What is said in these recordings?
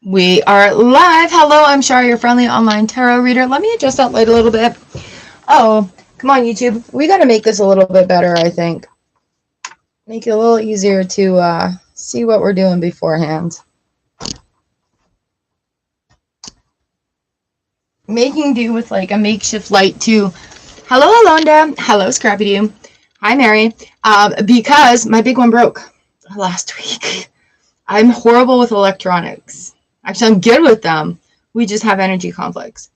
We are live. Hello, I'm Char, your friendly online tarot reader. Let me adjust that light a little bit. Oh, come on, YouTube. We got to make this a little bit better, I think. Make it a little easier to see what we're doing beforehand. Making do with like a makeshift light too. Hello, Alonda. Hello, Scrappy Doo. Hi, Mary. Because my big one broke last week. I'm horrible with electronics. Actually, I'm good with them. We just have energy conflicts.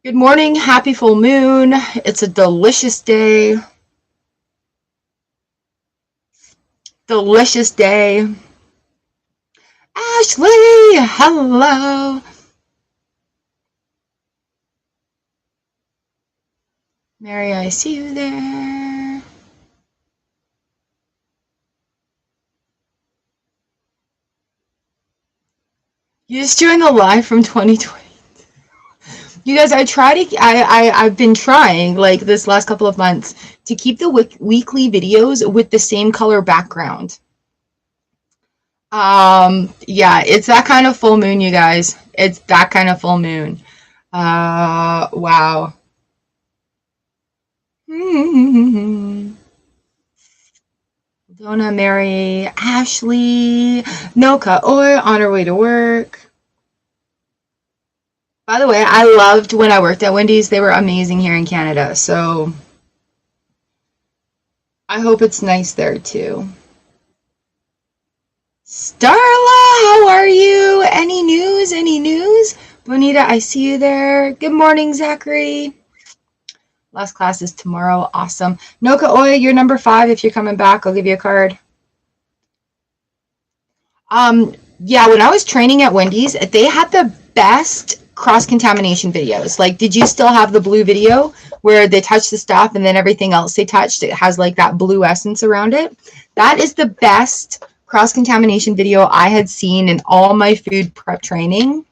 Good morning. Happy full moon. It's a delicious day. Delicious day. Ashley, hello. Mary, I see you there. You just joined the live from 2020. You guys, I've been trying like this last couple of months to keep the weekly videos with the same color background. Yeah, it's that kind of full moon, you guys. It's that kind of full moon. Wow. Donna, Mary, Ashley, Noka, on her way to work. By the way, I loved when I worked at Wendy's. They were amazing here in Canada, so I hope it's nice there too. Starla, how are you? Any news? Any news? Bonita, I see you there. Good morning, Zachary. Last class is tomorrow. Awesome. Noka, you're number 5. If you're coming back, I'll give you a card. Yeah, when I was training at Wendy's, they had the best cross-contamination videos. Like, did you still have the blue video where they touch the stuff and then everything else they touched, it has like that blue essence around it? That is the best cross-contamination video I had seen in all my food prep training.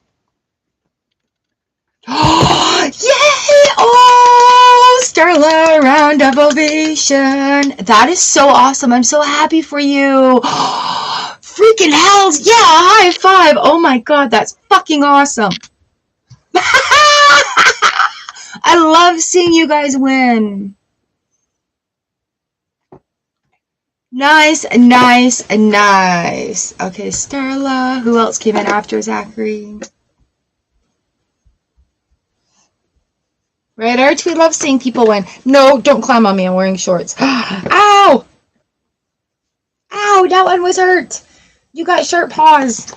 Oh, yay! Oh, Starla, round of ovation. That is so awesome. I'm so happy for you. Freaking hells. Yeah, high five. Oh my God, that's fucking awesome. I love seeing you guys win. Nice, nice, nice. Okay, Starla. Who else came in after Zachary? Right, Arch, we love seeing people win. No, don't climb on me. I'm wearing shorts. Ow! Ow, that one was hurt. You got sharp paws.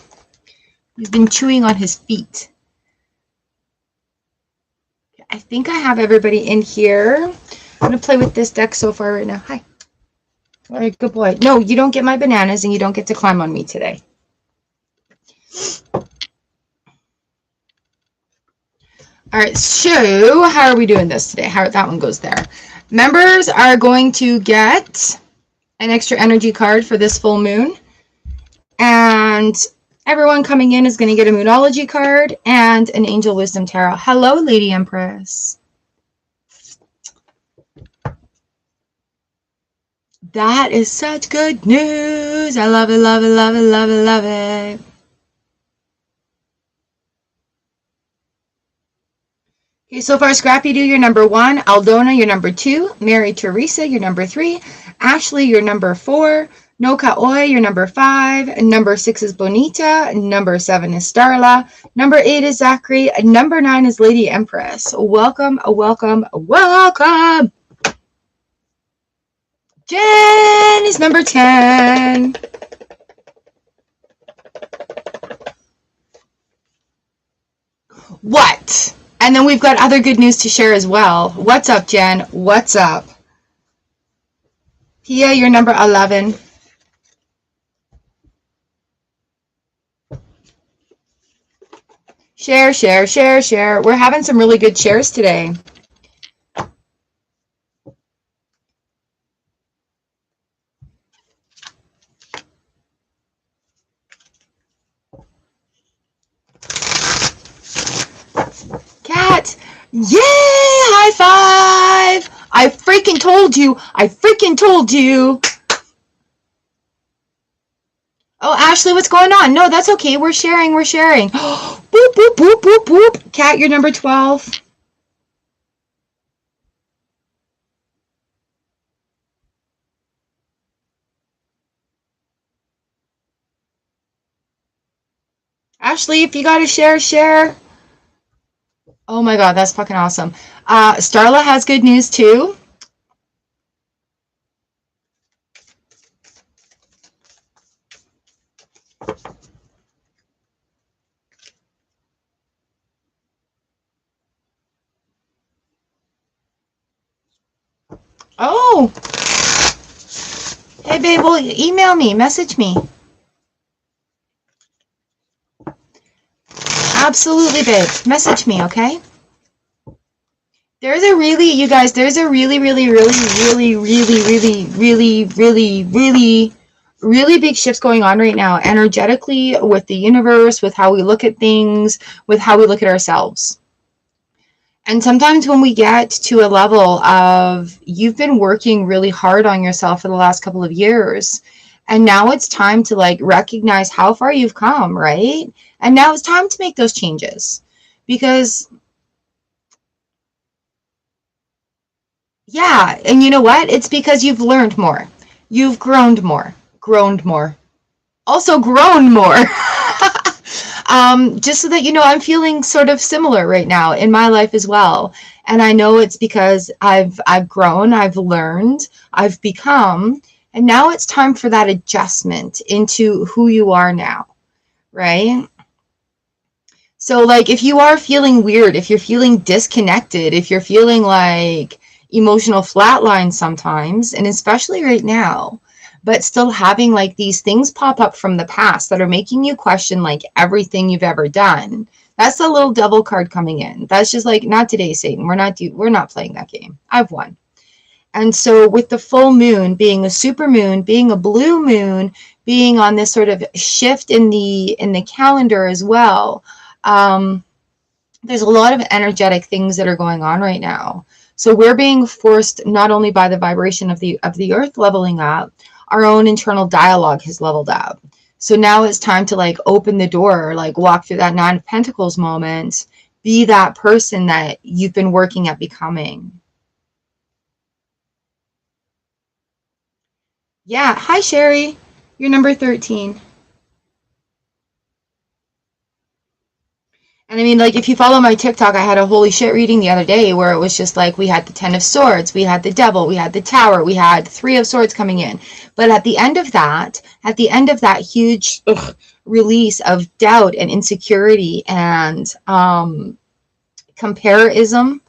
He's been chewing on his feet. I think I have everybody in here. I'm going to play with this deck so far right now. Hi. All right, good boy. No, you don't get my bananas and you don't get to climb on me today. All right, so how are we doing this today? That one goes there. Members are going to get an extra energy card for this full moon. And everyone coming in is going to get a Moonology card and an Angel Wisdom Tarot. Hello, Lady Empress. That is such good news. I love it, love it, love it, love it, love it. Okay, so far, Scrappy Doo, you're number 1. Aldona, you're number 2. Mary Teresa, you're number 3. Ashley, you're number 4. Noka, you're number 5. Number 6 is Bonita. Number 7 is Starla. Number 8 is Zachary. Number 9 is Lady Empress. Welcome, welcome, welcome. Jen is number 10. What? And then we've got other good news to share as well. What's up, Jen? What's up? Pia, you're number 11. Share, share, share, share. We're having some really good shares today. Cat, yay! High five! I freaking told you! I freaking told you! Oh, Ashley, what's going on? No, that's okay. We're sharing. We're sharing. Boop, boop, boop, boop, boop. Kat, you're number 12. Ashley, if you got to share, share. Oh my God, that's fucking awesome. Starla has good news too. Oh, hey babe, well, email me, message me. Absolutely, babe. Message me, okay? There's a really, you guys, there's a really, really, really, really, really, really, really, really, really, really big shifts going on right now, energetically, with the universe, with how we look at things, with how we look at ourselves. And sometimes when we get to a level of you've been working really hard on yourself for the last couple of years, and now it's time to like recognize how far you've come, right? And now it's time to make those changes. Because yeah, and you know what? It's because you've learned more. You've grown more, also grown more. Just so that you know, I'm feeling sort of similar right now in my life as well. And I know it's because I've grown, I've learned, I've become, and now it's time for that adjustment into who you are now, right? So like if you are feeling weird, if you're feeling disconnected, if you're feeling like emotional flatline sometimes, and especially right now, but still having like these things pop up from the past that are making you question like everything you've ever done. That's the little devil card coming in. That's just like, not today, Satan. We're not playing that game. I've won. And so with the full moon being a super moon, being a blue moon, being on this sort of shift in the calendar as well, um, there's a lot of energetic things that are going on right now. So we're being forced not only by the vibration of the earth leveling up, our own internal dialogue has leveled up. So now it's time to like open the door, like walk through that Nine of Pentacles moment, be that person that you've been working at becoming. Yeah. Hi, Sherry. You're number 13. And I mean, like, if you follow my TikTok, I had a holy shit reading the other day where it was just like we had the Ten of Swords, we had the Devil, we had the Tower, we had Three of Swords coming in. But at the end of that huge release of doubt and insecurity and comparism,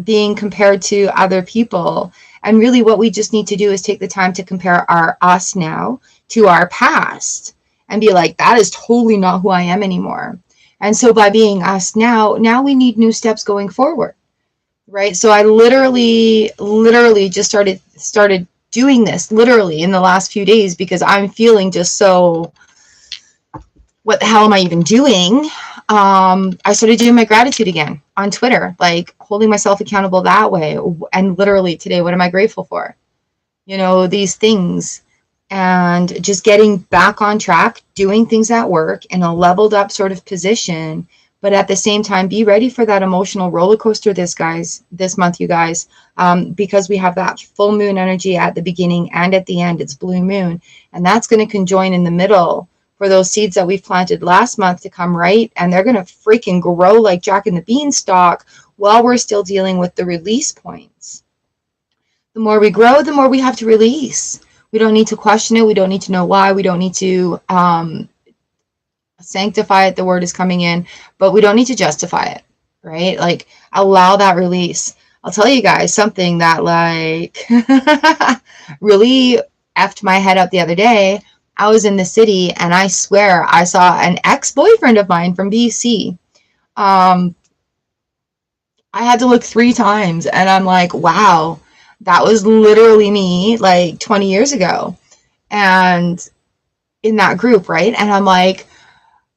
being compared to other people. And really, what we just need to do is take the time to compare our us now to our past and be like, that is totally not who I am anymore. And so by being us now we need new steps going forward, right? So I literally just started doing this literally in the last few days because I'm feeling just so, what the hell am I even doing? I started doing my gratitude again on Twitter, like holding myself accountable that way. And literally today, what am I grateful for? You know, these things, and just getting back on track, doing things at work in a leveled up sort of position, but at the same time, be ready for that emotional roller coaster this month, you guys, because we have that full moon energy at the beginning and at the end. It's blue moon, and that's going to conjoin in the middle for those seeds that we've planted last month to come right, and they're going to freaking grow like Jack and the Beanstalk while we're still dealing with the release points. The more we grow, the more we have to release. We don't need to question it. We don't need to know why. We don't need to sanctify it. The word is coming in, but we don't need to justify it, right? Like, allow that release. I'll tell you guys something that like really effed my head up the other day. I was in the city and I swear I saw an ex-boyfriend of mine from BC. I had to look 3 times and I'm like, wow, that was literally me like 20 years ago. And in that group, right? And I'm like,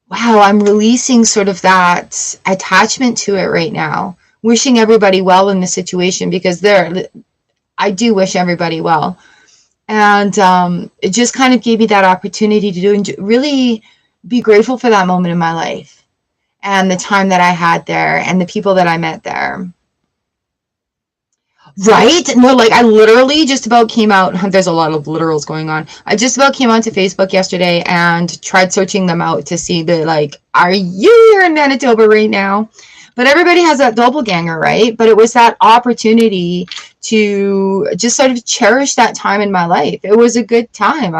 wow, I'm releasing sort of that attachment to it right now. Wishing everybody well in the situation because I do wish everybody well. And it just kind of gave me that opportunity to do and really be grateful for that moment in my life and the time that I had there and the people that I met there. Right? No, like I literally just about came out. There's a lot of literals going on. I just about came onto Facebook yesterday and tried searching them out to see the like, are you here in Manitoba right now? But everybody has that doppelganger, right? But it was that opportunity to just sort of cherish that time in my life. It was a good time.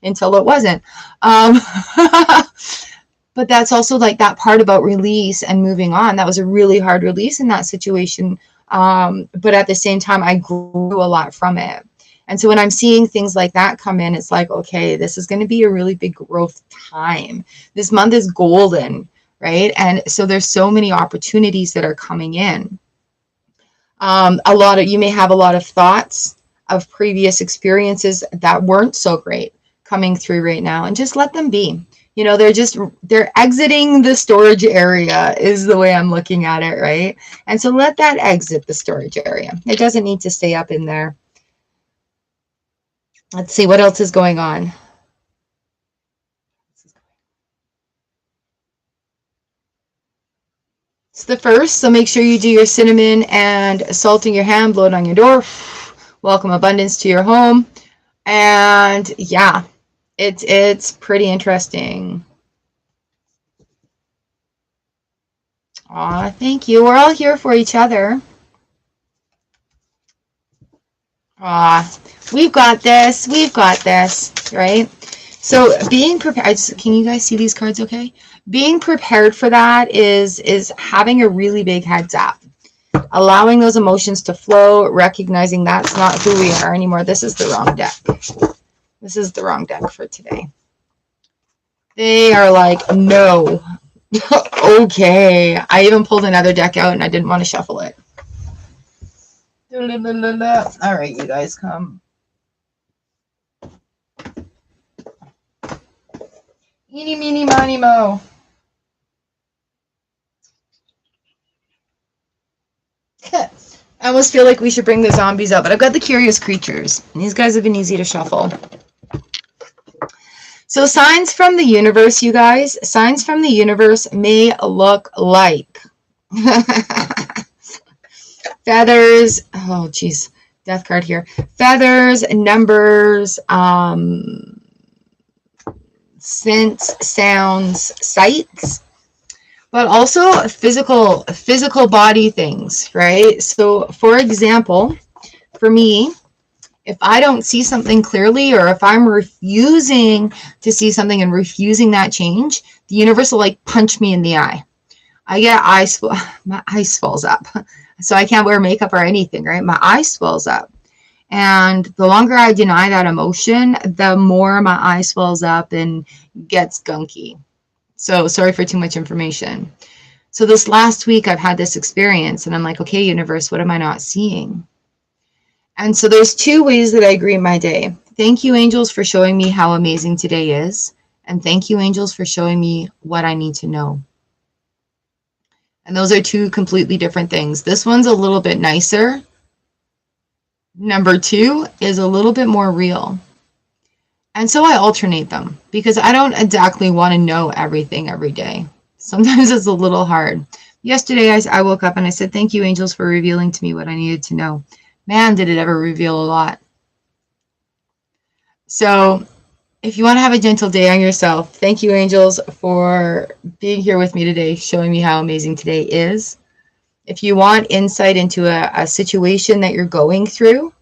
Until it wasn't. But that's also like that part about release and moving on. That was a really hard release in that situation. But at the same time, I grew a lot from it. And so when I'm seeing things like that come in, it's like, okay, this is going to be a really big growth time. This month is golden, right? And so there's so many opportunities that are coming in. You may have a lot of thoughts of previous experiences that weren't so great coming through right now, and just let them be. You know, they're exiting the storage area is the way I'm looking at it, right? And so let that exit the storage area. It doesn't need to stay up in there. Let's see what else is going on. It's the first, so make sure you do your cinnamon and salt in your hand, blow it on your door. Welcome abundance to your home. And yeah, it's pretty interesting. Aw, thank you. We're all here for each other. Aw, we've got this. We've got this, right? So being prepared, can you guys see these cards okay? Being prepared for that is having a really big heads up. Allowing those emotions to flow, recognizing that's not who we are anymore. This is the wrong deck. This is the wrong deck for today. They are like, no. Okay. I even pulled another deck out and I didn't want to shuffle it. All right, you guys come. Eeny, meeny, miny, mo. I almost feel like we should bring the zombies up, but I've got the curious creatures. And these guys have been easy to shuffle. So signs from the universe, you guys. Signs from the universe may look like feathers. Oh, geez. Death card here. Feathers, numbers, scents, sounds, sights. But also physical body things, right? So for example, for me, if I don't see something clearly, or if I'm refusing to see something and refusing that change, the universe will like punch me in the eye. I get my eye swells up. So I can't wear makeup or anything, right? My eye swells up. And the longer I deny that emotion, the more my eye swells up and gets gunky. So sorry for too much information. So this last week I've had this experience and I'm like, okay, universe, what am I not seeing? And so there's two ways that I greet my day. Thank you, angels, for showing me how amazing today is. And thank you, angels, for showing me what I need to know. And those are two completely different things. This one's a little bit nicer. Number two is a little bit more real. And so I alternate them because I don't exactly want to know everything every day. Sometimes it's a little hard. Yesterday, I woke up and I said, thank you, angels, for revealing to me what I needed to know. Man, did it ever reveal a lot. So if you want to have a gentle day on yourself, thank you, angels, for being here with me today, showing me how amazing today is. If you want insight into a situation that you're going through,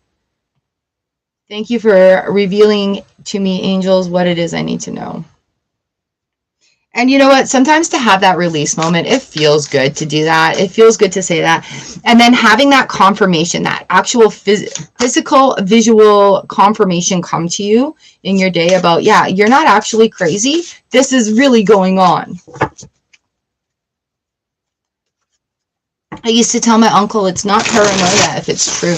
thank you for revealing to me, angels, what it is I need to know. And you know what? Sometimes to have that release moment, it feels good to do that. It feels good to say that. And then having that confirmation, that actual physical, visual confirmation come to you in your day about, yeah, you're not actually crazy. This is really going on. I used to tell my uncle it's not paranoia if it's true.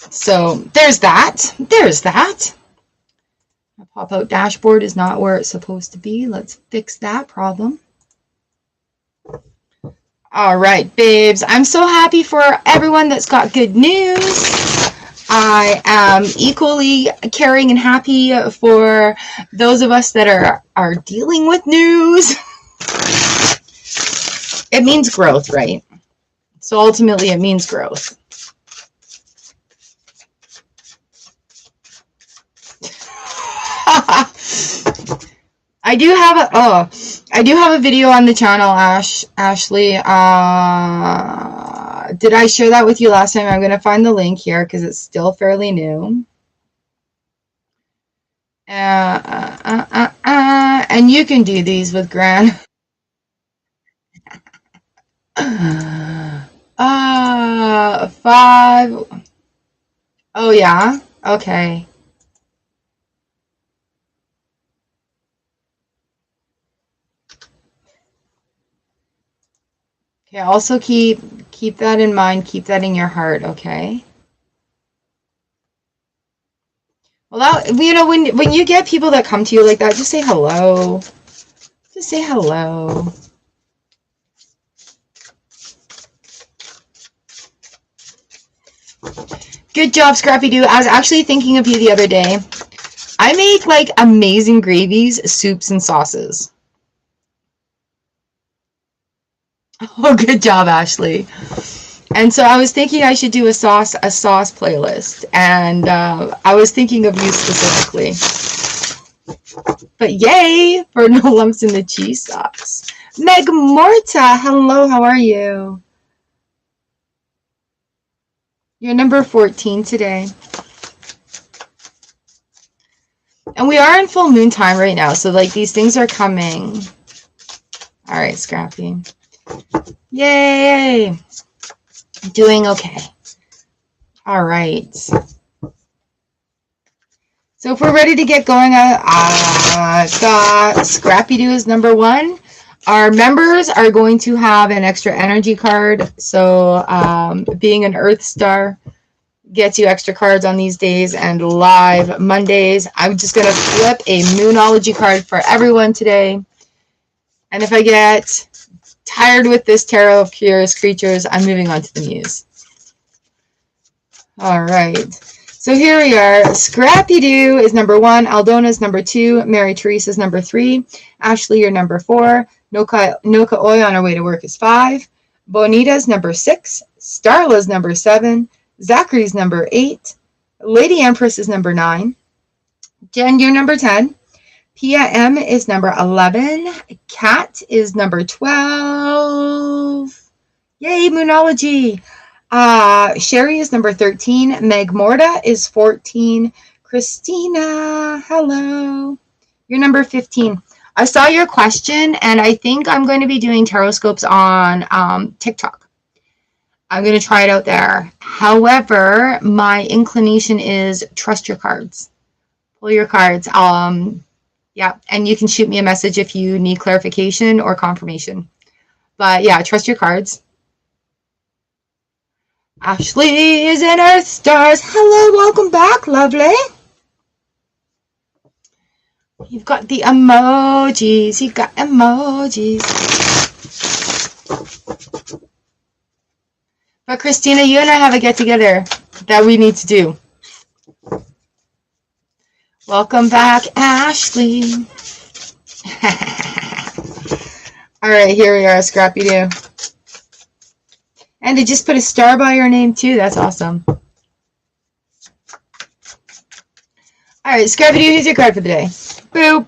So there's that. There's that. My pop-out dashboard is not where it's supposed to be. Let's fix that problem. All right, babes. I'm so happy for everyone that's got good news. I am equally caring and happy for those of us that are dealing with news. It means growth, right? So ultimately it means growth. I do have a video on the channel, Ashley. Did I share that with you last time? I'm gonna find the link here because it's still fairly new. And you can do these with Gran. 5. Oh yeah. Okay. Okay. Also keep that in mind. Keep that in your heart. Okay. Well, when you get people that come to you like that, just say hello. Just say hello. Good job, Scrappy Doo. I was actually thinking of you the other day. I make like amazing gravies, soups, and sauces. Oh, good job, Ashley. And so I was thinking I should do a sauce playlist, and I was thinking of you specifically. But yay for no lumps in the cheese sauce. Meg Morta, hello, how are you? You're number 14 today. And we are in full moon time right now, so like these things are coming. All right, Scrappy. Yay! Doing okay. All right. So if we're ready to get going, got Scrappy Doo is number 1. Our members are going to have an extra energy card. So being an EarthStar gets you extra cards on these days and live Mondays. I'm just going to flip a Moonology card for everyone today. And if I get tired with this tarot of curious creatures, I'm moving on to the Muse. All right. So here we are. Scrappy Doo is number 1. Aldona is number 2. Mary Therese is number 3. Ashley, you're number 4. Noka Oy on her way to work is 5. Bonita is number 6. Starla is number 7. Zachary's number 8. Lady Empress is number 9. Jen, you're number 10. Pia M is number 11. Kat is number 12. Yay, Moonology. Sherry is number 13. Meg Morta is 14. Christina, hello. You're number 15. I saw your question, and I think I'm going to be doing tarot scopes on TikTok. I'm going to try it out there. However, my inclination is trust your cards. Pull your cards. Yeah, and you can shoot me a message if you need clarification or confirmation. But yeah, trust your cards. Ashley is in EarthStars. Hello, welcome back, lovely. You've got the emojis. You've got emojis. But Christina, you and I have a get-together that we need to do. Welcome back, Ashley. All right, here we are, Scrappy Doo. And they just put a star by your name, too. That's awesome. All right, Scrappy Doo, here's your card for the day. Boop.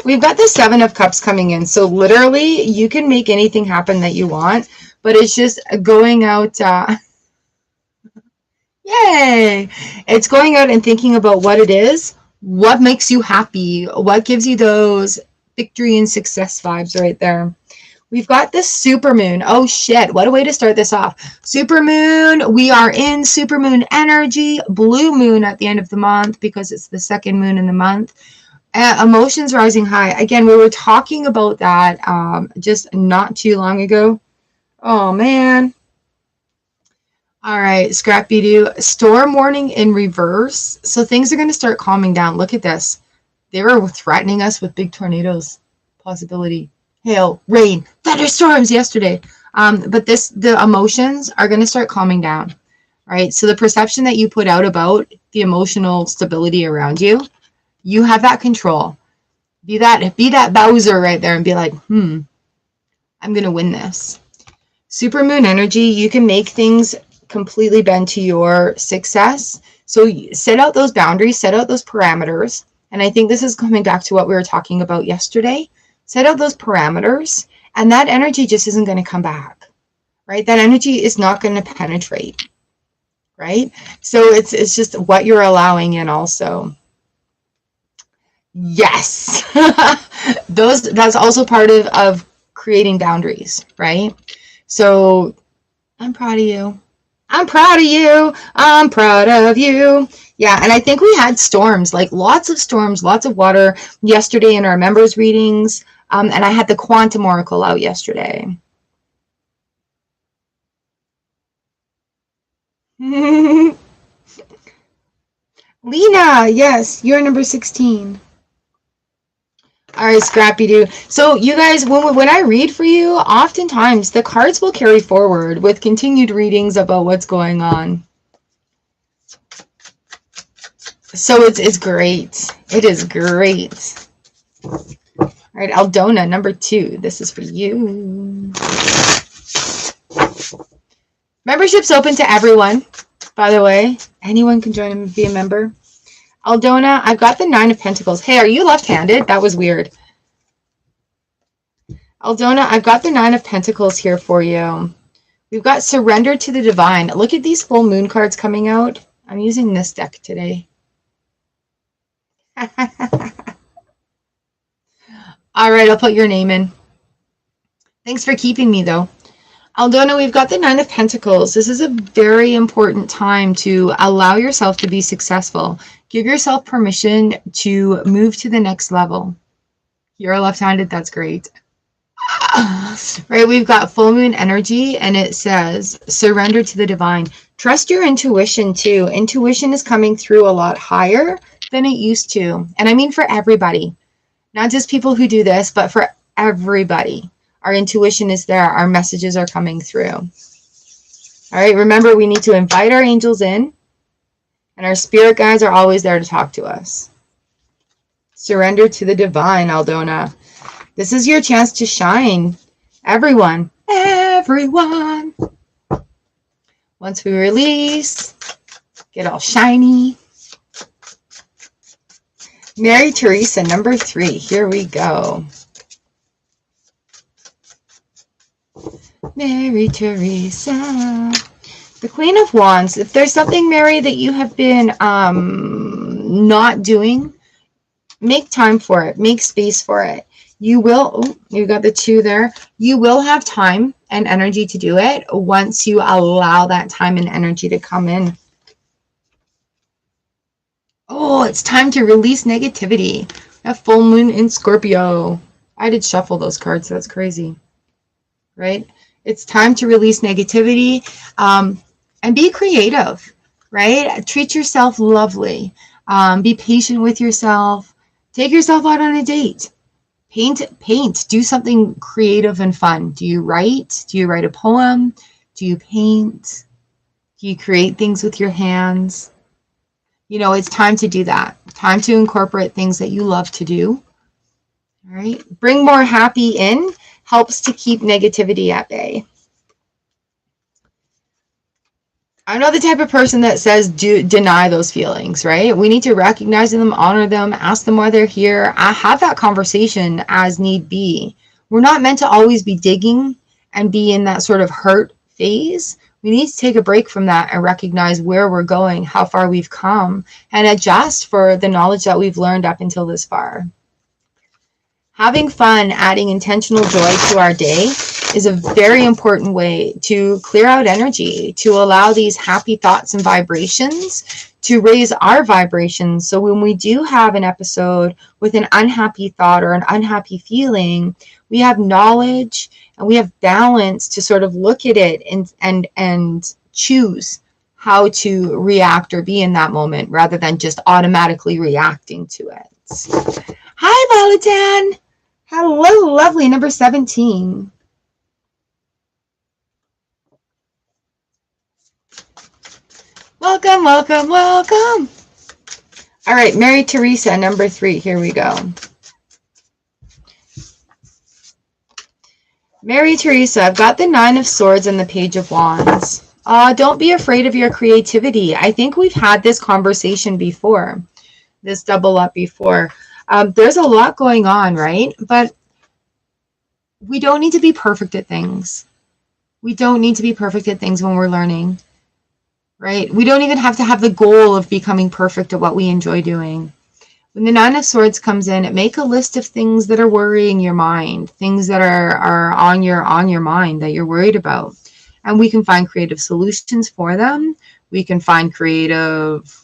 We've got the 7 of Cups coming in. So literally, you can make anything happen that you want. But it's just going out... Yay! It's going out and thinking about what it is, what makes you happy, what gives you those victory and success vibes right there. We've got the supermoon. Oh shit, what a way to start this off. Supermoon, we are in supermoon energy, blue moon at the end of the month because it's the second moon in the month. Emotions rising high. Again, we were talking about that just not too long ago. Oh man. All right, Scrappy Doo. Storm warning in reverse. So things are going to start calming down. Look at this. They were threatening us with big tornadoes. Possibility. Hail, rain, thunderstorms yesterday. But the emotions are going to start calming down, right? So the perception that you put out about the emotional stability around you, you have that control. Be that Bowser right there and be like, I'm going to win this. Supermoon energy, you can make things completely bend to your success. So set out those boundaries, set out those parameters. And I think this is coming back to what we were talking about yesterday. Set out those parameters, and that energy just isn't going to come back, right? That energy is not going to penetrate, right? So it's just what you're allowing in also. Yes. That's also part of creating boundaries, right? So I'm proud of you. I'm proud of you. I'm proud of you. Yeah, and I think we had storms, like lots of storms, lots of water yesterday in our members readings. And I had the quantum oracle out yesterday. Lena, yes, you're number 16. All right, Scrappy Doo. So you guys, when I read for you, oftentimes the cards will carry forward with continued readings about what's going on. So it's great. It is great. All right, Aldona, number 2. This is for you. Membership's open to everyone, by the way. Anyone can join and be a member. Aldona, I've got the 9 of Pentacles. Hey, are you left-handed? That was weird. Aldona, I've got the 9 of Pentacles here for you. We've got Surrender to the Divine. Look at these full moon cards coming out. I'm using this deck today. All right, I'll put your name in. Thanks for keeping me, though. Aldona, we've got the 9 of Pentacles. This is a very important time to allow yourself to be successful. Give yourself permission to move to the next level. You're left-handed, that's great. Right, we've got full moon energy, and it says, surrender to the divine. Trust your intuition, too. Intuition is coming through a lot higher than it used to. And I mean for everybody. Not just people who do this, but for everybody. Our intuition is there. Our messages are coming through. All right, remember, we need to invite our angels in, and our spirit guides are always there to talk to us. Surrender to the divine, Aldona. This is your chance to shine. Everyone. Everyone. Once we release, get all shiny. Mary Teresa, number 3. Here we go. Mary Teresa. The Queen of Wands. If there's something, Mary, that you have been not doing, make time for it. Make space for it. You will, you got the 2 there. You will have time and energy to do it once you allow that time and energy to come in. Oh, it's time to release negativity. A full moon in Scorpio. I did shuffle those cards, so that's crazy. Right? It's time to release negativity and be creative, right? Treat yourself lovely. Be patient with yourself. Take yourself out on a date. Paint. Do something creative and fun. Do you write? Do you write a poem? Do you paint? Do you create things with your hands? You know, it's time to do that. Time to incorporate things that you love to do. All right. Bring more happy in. Helps to keep negativity at bay. I'm not the type of person that says deny those feelings, right? We need to recognize them, honor them, ask them why they're here. I have that conversation as need be. We're not meant to always be digging and be in that sort of hurt phase. We need to take a break from that and recognize where we're going, how far we've come, and adjust for the knowledge that we've learned up until this far. Having fun, adding intentional joy to our day is a very important way to clear out energy, to allow these happy thoughts and vibrations to raise our vibrations. So when we do have an episode with an unhappy thought or an unhappy feeling, we have knowledge and we have balance to sort of look at it and choose how to react or be in that moment rather than just automatically reacting to it. Hi, Valentine. Hello, lovely. Number 17. Welcome, welcome, welcome. All right, Mary Teresa, number 3. Here we go. Mary Teresa, I've got the 9 of Swords and the Page of Wands. Don't be afraid of your creativity. I think we've had this conversation before, this double up before. There's a lot going on, right? But we don't need to be perfect at things. We don't need to be perfect at things when we're learning, right? We don't even have to have the goal of becoming perfect at what we enjoy doing. When the 9 of Swords comes in, make a list of things that are worrying your mind, things that are on your mind that you're worried about. And we can find creative solutions for them. We can find creative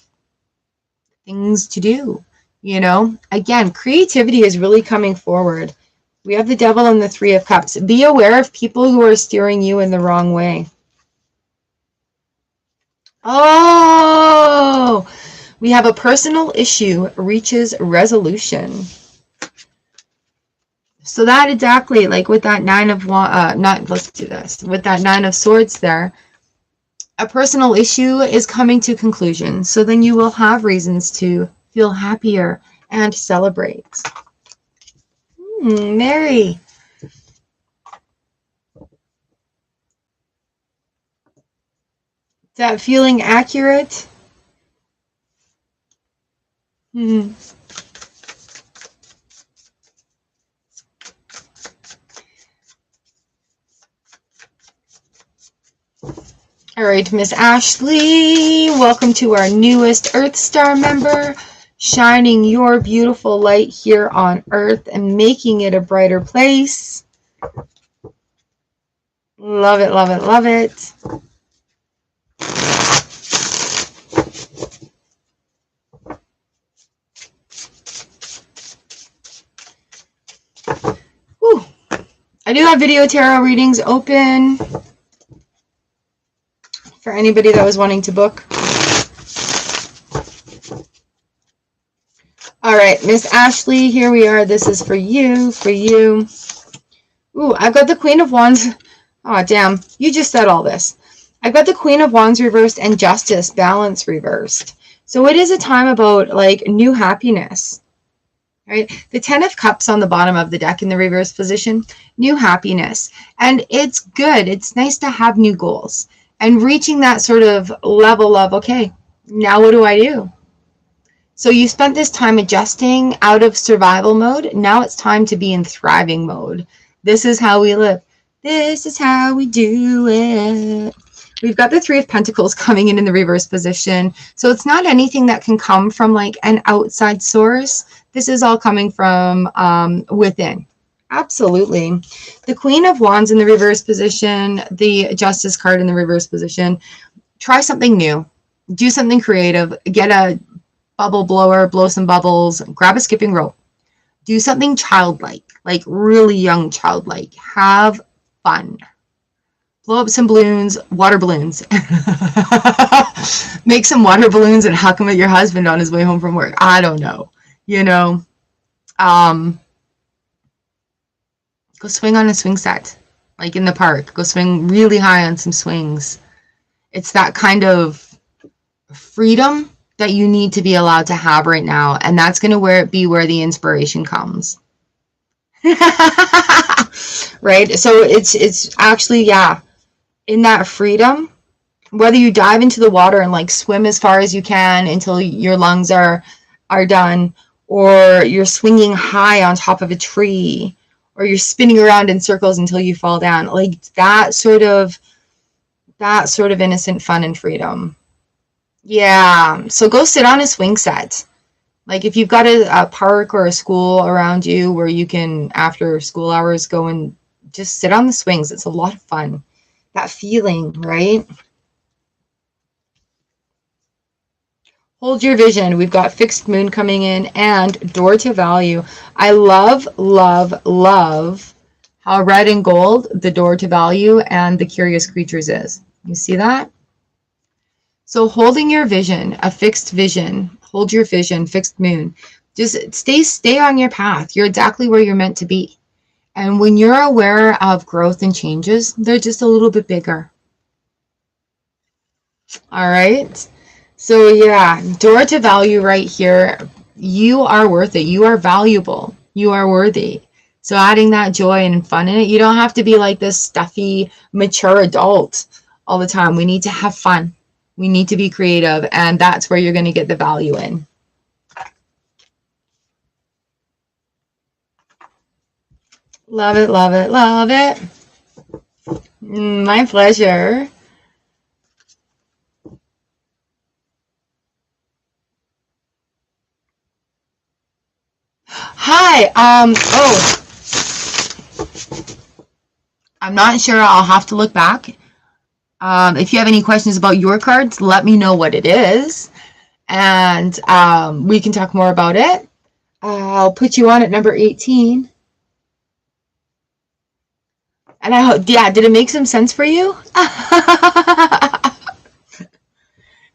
things to do. You know, again, creativity is really coming forward. We have the Devil and the 3 of Cups. Be aware of people who are steering you in the wrong way. Oh, we have a personal issue reaches resolution. So that exactly, like with that 9 of let's do this. With that 9 of Swords there, a personal issue is coming to conclusion. So then you will have reasons to feel happier and celebrate. Mary. Is that feeling accurate? All right, Miss Ashley, welcome to our newest EarthStar member, shining your beautiful light here on Earth and making it a brighter place. Love it, love it, love it. Whew. I do have video tarot readings open for anybody that was wanting to book. All right, Miss Ashley, here we are. This is for you, for you. Ooh, I've got the Queen of Wands. Oh, damn. You just said all this. I've got the Queen of Wands reversed and Justice, Balance reversed. So it is a time about, like, new happiness, right? The 10 of Cups on the bottom of the deck in the reverse position, new happiness. And it's good. It's nice to have new goals. And reaching that sort of level of, okay, now what do I do? So you spent this time adjusting out of survival mode. Now it's time to be in thriving mode. This is how we live. This is how we do it. We've got the 3 of Pentacles coming in the reverse position. So it's not anything that can come from like an outside source. This is all coming from within. Absolutely. The Queen of Wands in the reverse position, the Justice card in the reverse position. Try something new. Do something creative. Get a bubble blower, blow some bubbles, grab a skipping rope. Do something childlike, like really young childlike. Have fun. Blow up some balloons, water balloons. Make some water balloons and huck them at your husband on his way home from work. I don't know. You know, go swing on a swing set, like in the park. Go swing really high on some swings. It's that kind of freedom that you need to be allowed to have right now. And that's going to be where the inspiration comes. Right? So it's actually, yeah, in that freedom, whether you dive into the water and like swim as far as you can until your lungs are done, or you're swinging high on top of a tree, or you're spinning around in circles until you fall down, like that sort of innocent fun and freedom. Yeah, so go sit on a swing set. Like if you've got a park or a school around you where you can, after school hours, go and just sit on the swings. It's a lot of fun. That feeling, right? Hold your vision. We've got fixed moon coming in and door to value. I love, love, love how red and gold the door to value and the curious creatures is. You see that? So holding your vision, a fixed vision, hold your vision, fixed moon. Just stay on your path. You're exactly where you're meant to be. And when you're aware of growth and changes, they're just a little bit bigger. All right. So yeah, door to value right here. You are worth it. You are valuable. You are worthy. So adding that joy and fun in it, you don't have to be like this stuffy, mature adult all the time. We need to have fun. We need to be creative, and that's where you're going to get the value in. Love it, love it, love it. My pleasure. Hi. Oh, I'm not sure. I'll have to look back. If you have any questions about your cards, let me know what it is, and we can talk more about it. I'll put you on at number 18. And I hope, yeah, did it make some sense for you?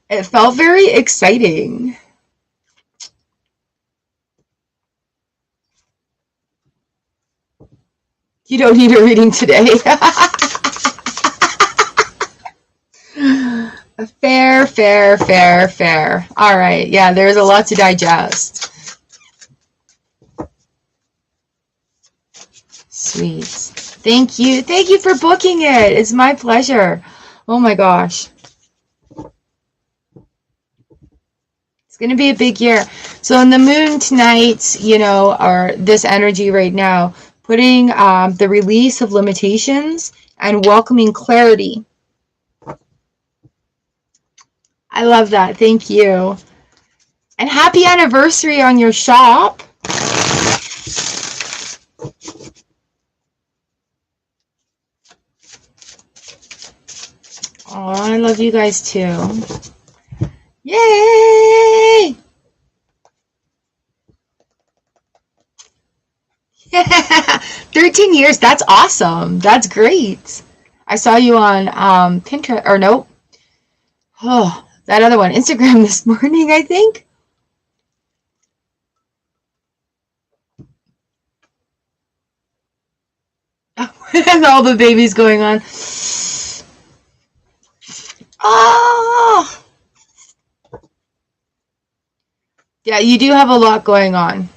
It felt very exciting. You don't need a reading today. Fair, fair, fair, fair. All right. Yeah, there's a lot to digest. Sweet. Thank you. Thank you for booking it. It's my pleasure. Oh my gosh. It's going to be a big year. So in the moon tonight, you know, or this energy right now, putting the release of limitations and welcoming clarity. I love that. Thank you. And happy anniversary on your shop. Oh, I love you guys too. Yay! 13 years. That's awesome. That's great. I saw you on Pinterest, or nope. Oh, that other one, Instagram this morning, I think. And all the babies going on. Oh! Yeah, you do have a lot going on.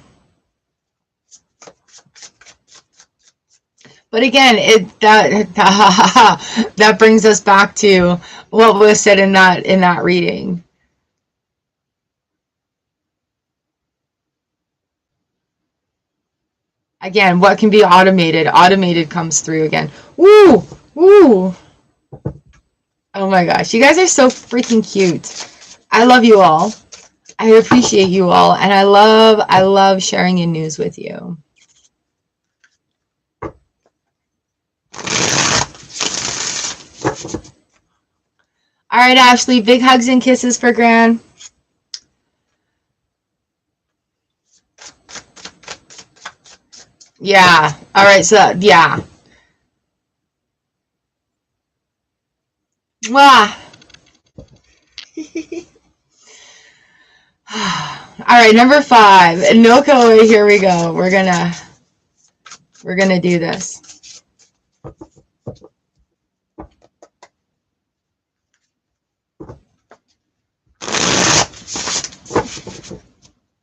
But again, that brings us back to what was said in that reading. Again, what can be automated? Automated comes through again. Woo! Woo! Oh my gosh, you guys are so freaking cute. I love you all. I appreciate you all, and I love sharing your news with you. All right, Ashley, big hugs and kisses for Gran. Yeah. All right, so yeah. Mwah. All right, number 5. Noko, here we go. We're gonna do this.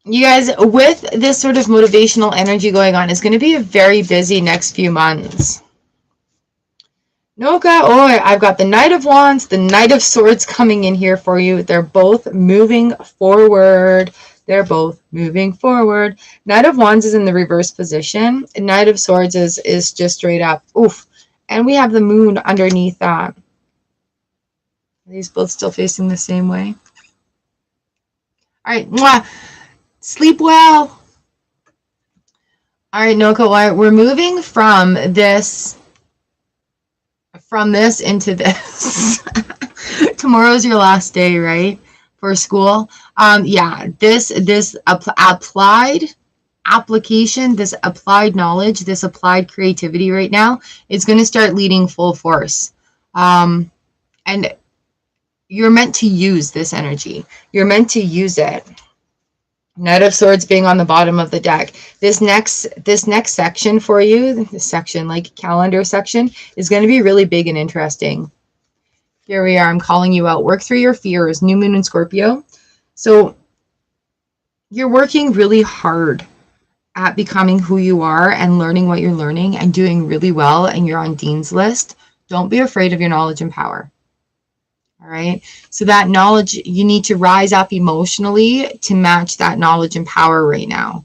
You guys, with this sort of motivational energy going on, it's going to be a very busy next few months. Noka, oh, I've got the Knight of Wands, the Knight of Swords coming in here for you. They're both moving forward. They're both moving forward. Knight of Wands is in the reverse position. Knight of Swords is just straight up. Oof. And we have the moon underneath that. Are these both still facing the same way? All right. Mwah. Sleep well. All right, Noko, we're moving from this into this. Tomorrow's your last day, right? For school. Yeah, this applied application, this applied knowledge, this applied creativity right now is going to start leading full force. And you're meant to use this energy. You're meant to use it. Knight of Swords being on the bottom of the deck. This next section for you, this section, like calendar section, is going to be really big and interesting. Here we are. I'm calling you out. Work through your fears. New moon in Scorpio. So you're working really hard at becoming who you are and learning what you're learning and doing really well, and you're on Dean's list. Don't be afraid of your knowledge and power. All right. So that knowledge, you need to rise up emotionally to match that knowledge and power right now.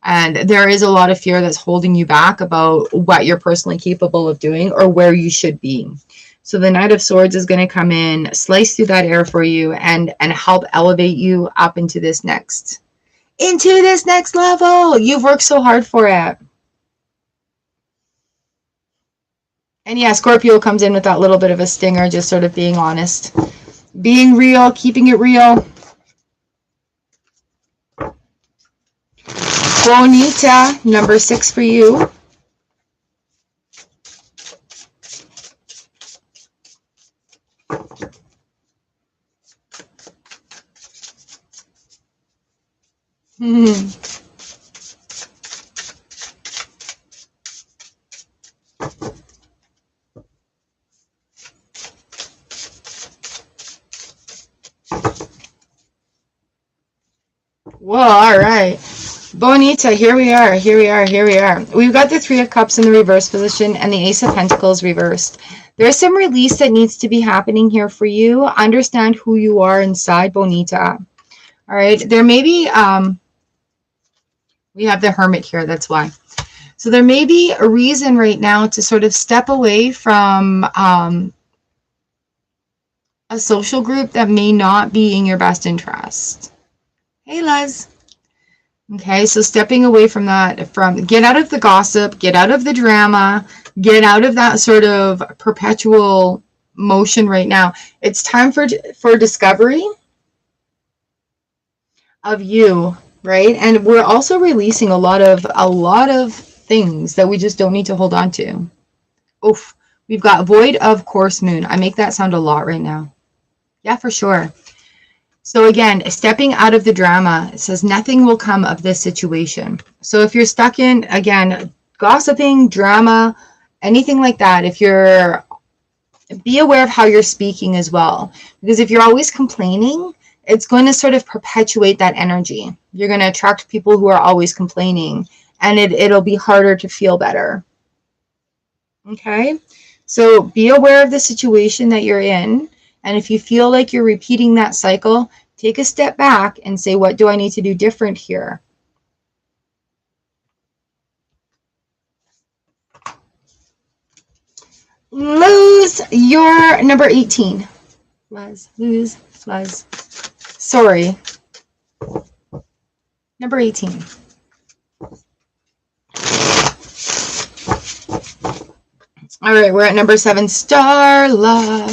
And there is a lot of fear that's holding you back about what you're personally capable of doing or where you should be. So the Knight of Swords is going to come in, slice through that air for you, and help elevate you up into this next level. You've worked so hard for it. And yeah, Scorpio comes in with that little bit of a stinger, just sort of being honest, being real, keeping it real. Bonita, number 6 for you. Whoa, all right. Bonita, here we are. We've got the 3 of Cups in the reverse position and the Ace of Pentacles reversed. There's some release that needs to be happening here for you. Understand who you are inside, Bonita. All right. There may be, we have the Hermit here. That's why. So there may be a reason right now to sort of step away from a social group that may not be in your best interest. Hey, Les. Okay, so stepping away from that, get out of the gossip, get out of the drama, get out of that sort of perpetual motion right now. It's time for discovery of you, right? And we're also releasing a lot of things that we just don't need to hold on to. Oof, we've got void of course moon. I make that sound a lot right now. Yeah, for sure. So again, stepping out of the drama, it says nothing will come of this situation. So if you're stuck in, again, gossiping, drama, anything like that, be aware of how you're speaking as well. Because if you're always complaining, it's going to sort of perpetuate that energy. You're going to attract people who are always complaining, and it'll be harder to feel better. Okay? So be aware of the situation that you're in. And if you feel like you're repeating that cycle, take a step back and say, what do I need to do different here? Lose your number 18. Lose. Sorry. Number 18. All right, we're at number 7. Starla.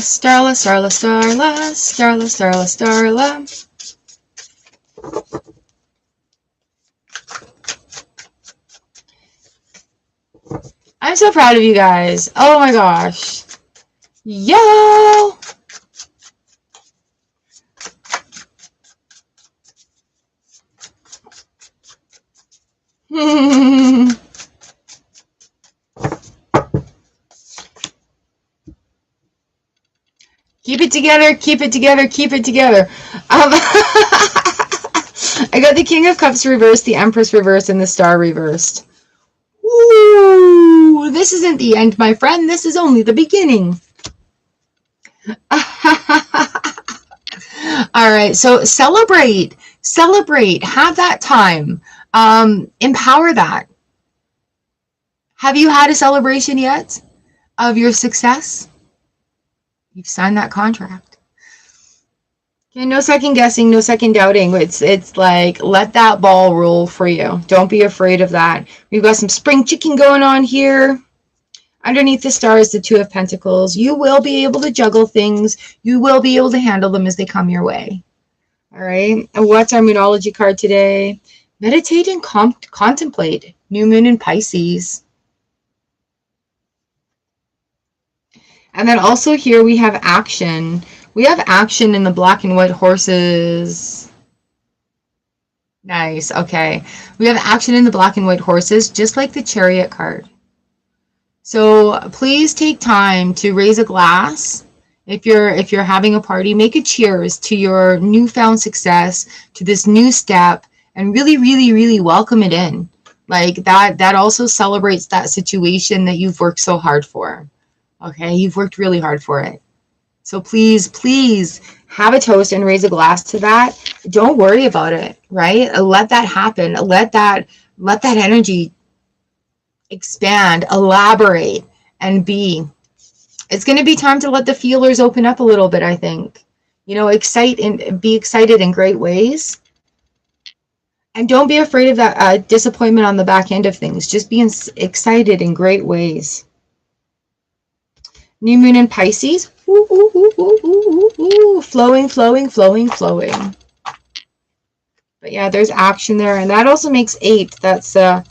I'm so proud of you guys. Oh my gosh. Yo! Keep it together. I got the King of Cups reversed, the Empress reversed, and the Star reversed. Ooh, this isn't the end, my friend. This is only the beginning. All right, so celebrate. Have that time. Empower that. Have you had a celebration yet of your success? You've signed that contract. Okay, no second guessing, no second doubting. It's like, let that ball roll for you. Don't be afraid of that. We've got some spring chicken going on here. Underneath the star is the 2 of Pentacles. You will be able to juggle things. You will be able to handle them as they come your way. All right. And what's our Moonology card today? Meditate and contemplate. New moon in Pisces. And then also here we have action. We have action in the black and white horses. Nice. Okay. We have action in the black and white horses, just like the Chariot card. So please take time to raise a glass If you're having a party, make a cheers to your newfound success, to this new step, and really, really, really welcome it in. Like that also celebrates that situation that you've worked so hard for. Okay, you've worked really hard for it. So please, please have a toast and raise a glass to that. Don't worry about it, right? Let that happen. Let that energy expand, elaborate, and be. It's going to be time to let the feelers open up a little bit, I think. You know, be excited in great ways. And don't be afraid of that disappointment on the back end of things. Just be excited in great ways. New moon in Pisces. Ooh, ooh, ooh, ooh, ooh, ooh. Flowing, flowing, flowing, flowing. But yeah, there's action there. And that also makes 8. That's a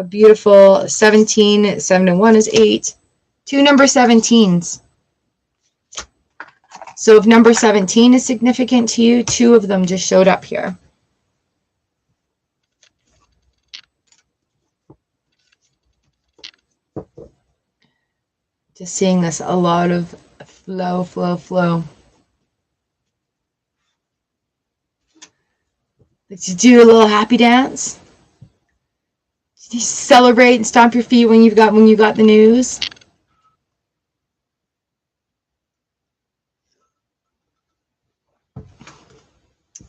beautiful 17. 7 and 1 is 8. 2 number 17s. So if number 17 is significant to you, 2 of them just showed up here. Just seeing this, a lot of flow, flow, flow. Did you do a little happy dance? Did you celebrate and stomp your feet when you got the news?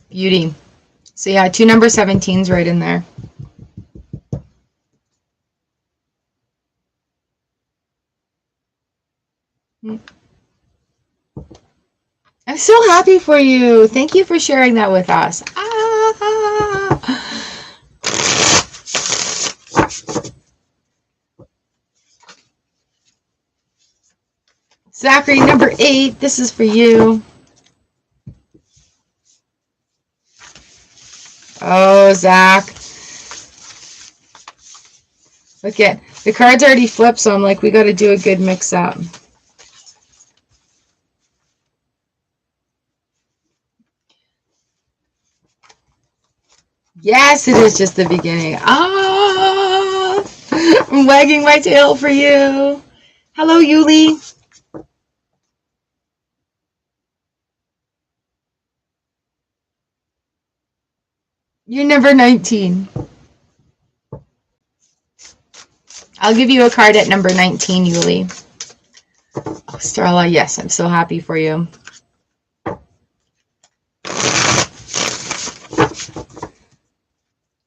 Beauty. So yeah, 2 number 17s right in there. I'm so happy for you. Thank you for sharing that with us. Zachary, number 8, this is for you. Oh, Zach. Look at, the card's already flipped, so I'm like, we got to do a good mix up. Yes, it is just the beginning. Ah, I'm wagging my tail for you. Hello, Yuli. You're number 19. I'll give you a card at number 19, Yuli. Oh, Starla, yes, I'm so happy for you.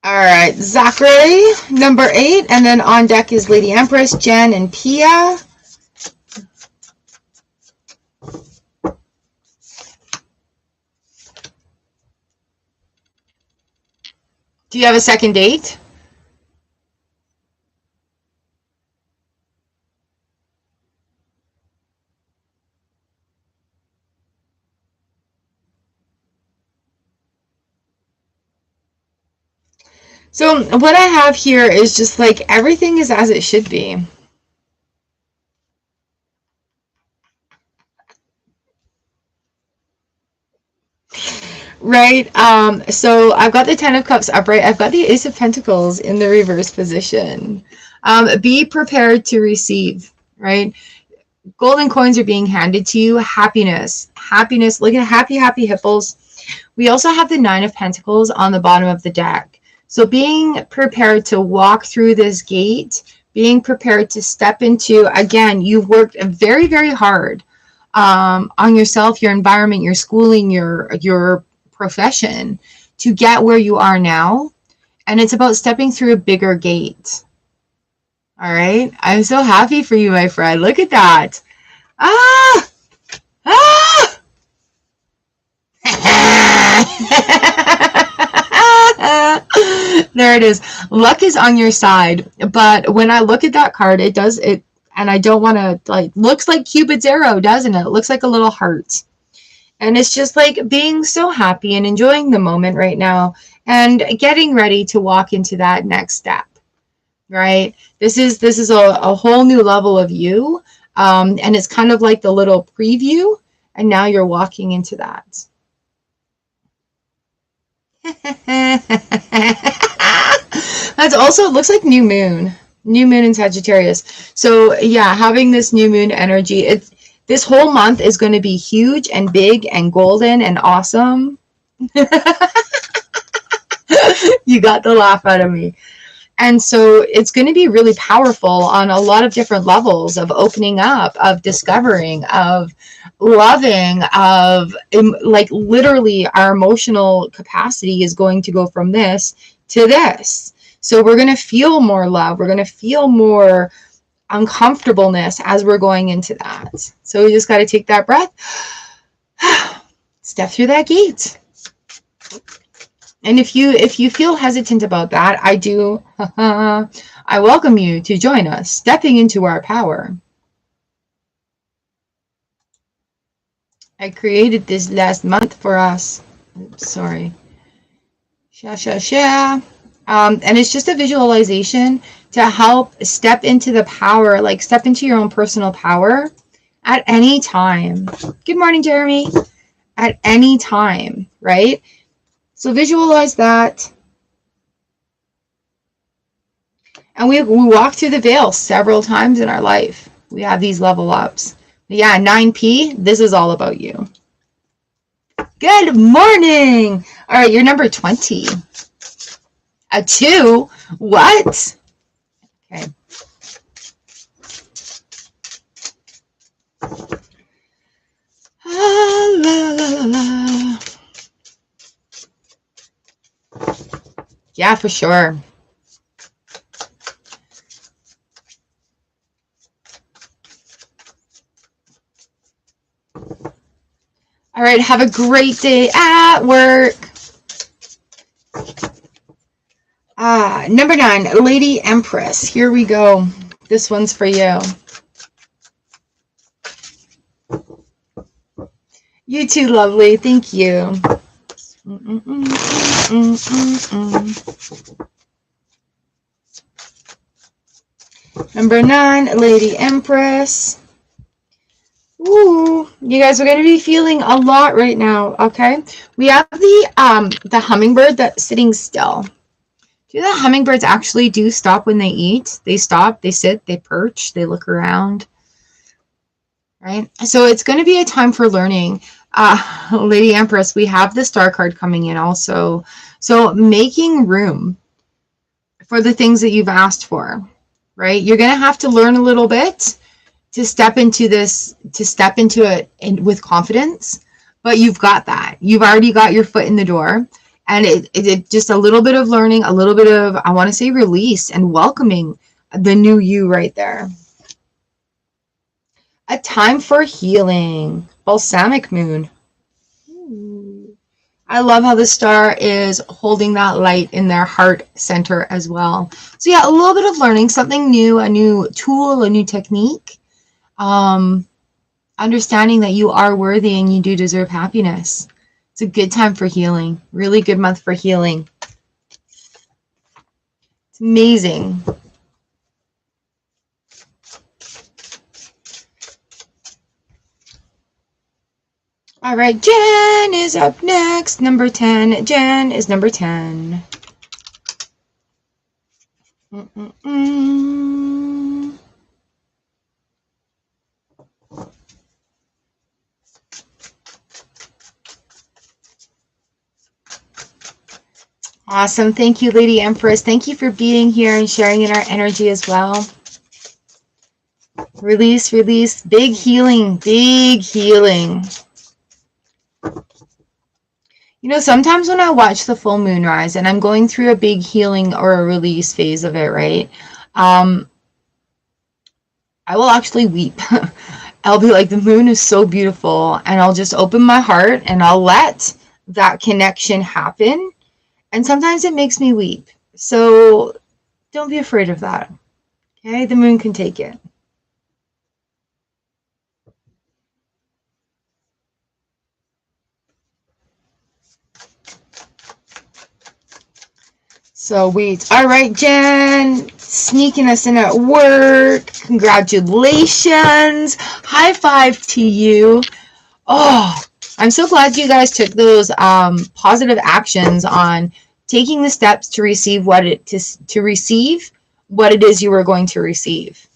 All right, Zachary, number 8, and then on deck is Lady Empress, Jen, and Pia. Do you have a second date? So what I have here is just like everything is as it should be. Right? So I've got the 10 of Cups upright. I've got the Ace of Pentacles in the reverse position. Be prepared to receive, right? Golden coins are being handed to you. Happiness. Happiness. Look at happy, happy hippos. We also have the 9 of Pentacles on the bottom of the deck. So being prepared to walk through this gate, being prepared to step into, again, you've worked very, very hard on yourself, your environment, your schooling, your profession to get where you are now. And it's about stepping through a bigger gate. All right. I'm so happy for you, my friend. Look at that. Ah! Ah! There it is. Luck is on your side. But when I look at that card, it does it. And I don't want to, like, looks like Cupid's arrow, doesn't it? It looks like a little heart. And it's just like being so happy and enjoying the moment right now and getting ready to walk into that next step, right? This is a whole new level of you. And it's kind of like the little preview. And now you're walking into that. That's also, it looks like new moon in Sagittarius. So yeah, having this new moon energy, This whole month is going to be huge and big and golden and awesome. You got the laugh out of me. And so it's going to be really powerful on a lot of different levels of opening up, of discovering, of loving, of like literally our emotional capacity is going to go from this to this. So we're going to feel more love. We're going to feel more uncomfortableness as we're going into that. So we just got to take that breath, step through that gate. And if you feel hesitant about that, I welcome you to join us, stepping into our power. I created this last month for us. Oops, sorry. And it's just a visualization to help step into the power, like step into your own personal power at any time. Good morning, Jeremy. At any time, right? So visualize that. And we walk through the veil several times in our life. We have these level ups. Yeah, 9P, this is all about you. Good morning. All right, you're number 20. A 2? What? Okay. La, la, la, la. Yeah, for sure. All right, have a great day at work. Number 9, Lady Empress. Here we go. This one's for you. You too, lovely. Thank you. Number 9, Lady Empress. Ooh, you guys are going to be feeling a lot right now, okay? We have the hummingbird that's sitting still. Do you know that hummingbirds actually do stop when they eat? They stop, they sit, they perch, they look around, right? So it's going to be a time for learning. Lady Empress, we have the star card coming in also. So making room for the things that you've asked for, right? You're going to have to learn a little bit to step into this, to step into it with confidence, but you've got that. You've already got your foot in the door, and it just a little bit of learning, a little bit of, I want to say, release and welcoming the new you right there. A time for healing. Balsamic moon. Ooh. I love how the star is holding that light in their heart center as well. So yeah, a little bit of learning, something new, a new tool, a new technique. Understanding that you are worthy and you do deserve happiness. It's a good time for healing. Really good month for healing. It's amazing. All right, Jen is up next. Number 10. Jen is number 10. Awesome. Thank you, Lady Empress. Thank you for being here and sharing in our energy as well. Release, release. Big healing. Big healing. You know, sometimes when I watch the full moon rise and I'm going through a big healing or a release phase of it, right? I will actually weep. I'll be like, the moon is so beautiful, and I'll just open my heart and I'll let that connection happen. And sometimes it makes me weep. So don't be afraid of that. Okay? The moon can take it. So wait. All right, Jen. Sneaking us in at work. Congratulations. High five to you. Oh, I'm so glad you guys took those positive actions on taking the steps to receive what it is you were going to receive.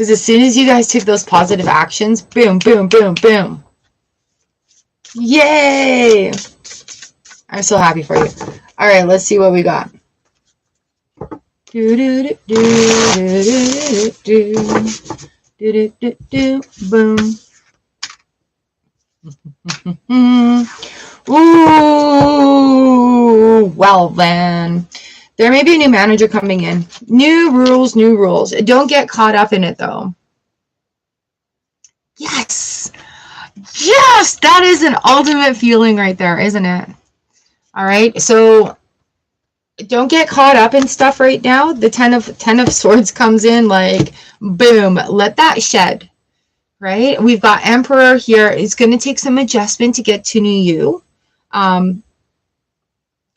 Because as soon as you guys took those positive actions, boom, boom, boom, boom. Yay! I'm so happy for you. All right, let's see what we got. Boom. Ooh, well then. There may be a new manager coming in. New rules, new rules. Don't get caught up in it though. Yes! Yes! That is an ultimate feeling right there, isn't it? All right, so don't get caught up in stuff right now. The ten of swords comes in like, boom, let that shed. Right? We've got Emperor here. It's going to take some adjustment to get to new you.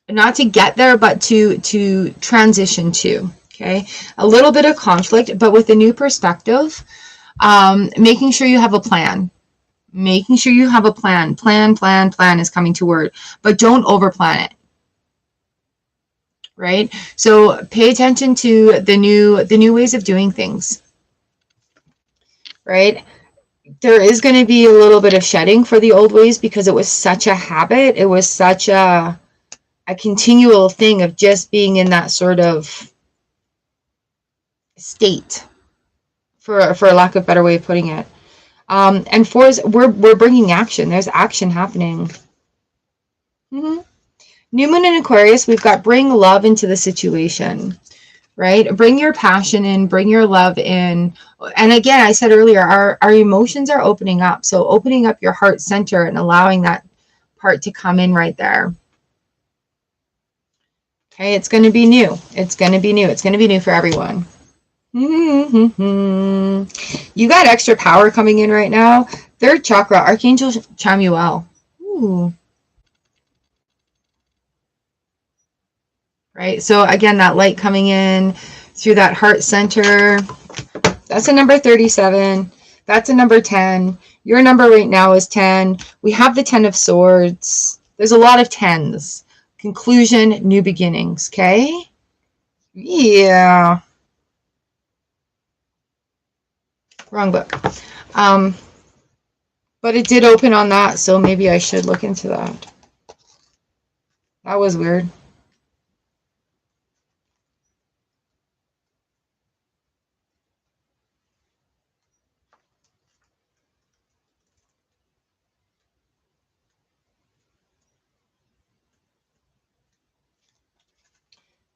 Not to get there, but to transition to. Okay? A little bit of conflict, but with a new perspective. Making sure you have a plan. Making sure you have a plan. Plan is coming to word. But don't overplan it. Right? So pay attention to the new ways of doing things. Right? There is going to be a little bit of shedding for the old ways because it was such a habit. It was such a continual thing of just being in that sort of state, for a lack of a better way of putting it. And fours, we're bringing action. There's action happening. New moon in Aquarius, we've got bring love into the situation. Right? Bring your passion in, bring your love in. And again, I said earlier, our emotions are opening up. So opening up your heart center and allowing that part to come in right there. Okay, it's going to be new. It's going to be new. It's going to be new for everyone. You got extra power coming in right now. Third chakra, Archangel Chamuel. Ooh. Right, so again, that light coming in through that heart center. That's a number 37. That's a number 10. Your number right now is 10. We have the 10 of swords. There's a lot of 10s. Conclusion, new beginnings, okay? Yeah. Wrong book. But it did open on that, so maybe I should look into that. That was weird.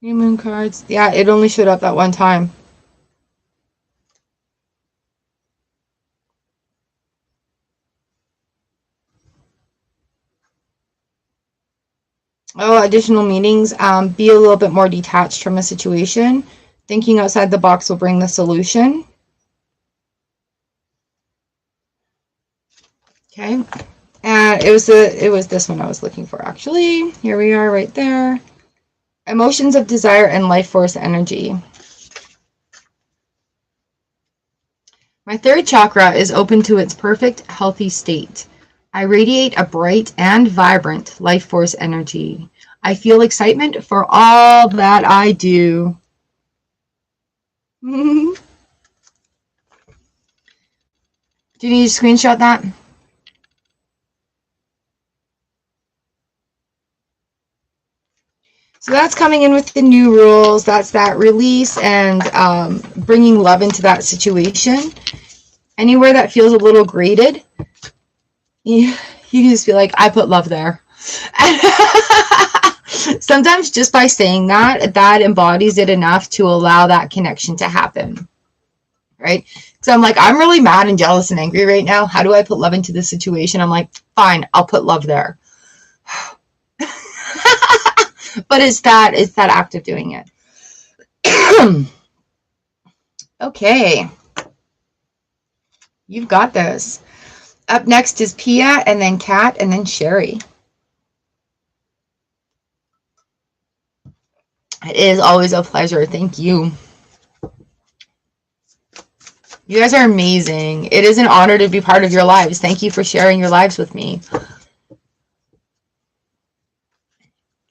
New moon cards. Yeah, it only showed up that one time. Oh, additional meanings. Be a little bit more detached from a situation. Thinking outside the box will bring the solution. Okay. And it was this one I was looking for, actually. Here we are right there. Emotions of desire and life force energy. My third chakra is open to its perfect, healthy state. I radiate a bright and vibrant life force energy. I feel excitement for all that I do. Do you need to screenshot that? So that's coming in with the new rules. That's that release and bringing love into that situation. Anywhere that feels a little grated, you can just be like, I put love there. Sometimes just by saying that embodies it enough to allow that connection to happen. Right? So I'm like, I'm really mad and jealous and angry right now. How do I put love into this situation? I'm like, fine, I'll put love there. But it's that act of doing it. Okay. You've got this. Up next is Pia, and then Kat, and then Sherry. It is always a pleasure. Thank you. You guys are amazing. It is an honor to be part of your lives. Thank you for sharing your lives with me.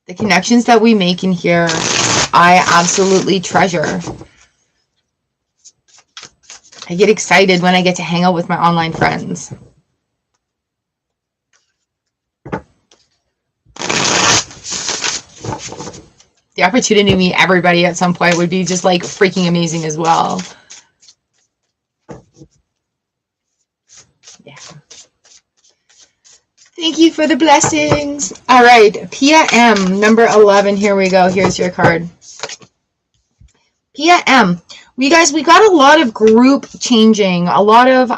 The connections that we make in here, I absolutely treasure. I get excited when I get to hang out with my online friends. The opportunity to meet everybody at some point would be just like freaking amazing as well. Yeah. Thank you for the blessings. All right, Pia M, number 11. Here we go. Here's your card. Pia M. We got a lot of group changing, a lot of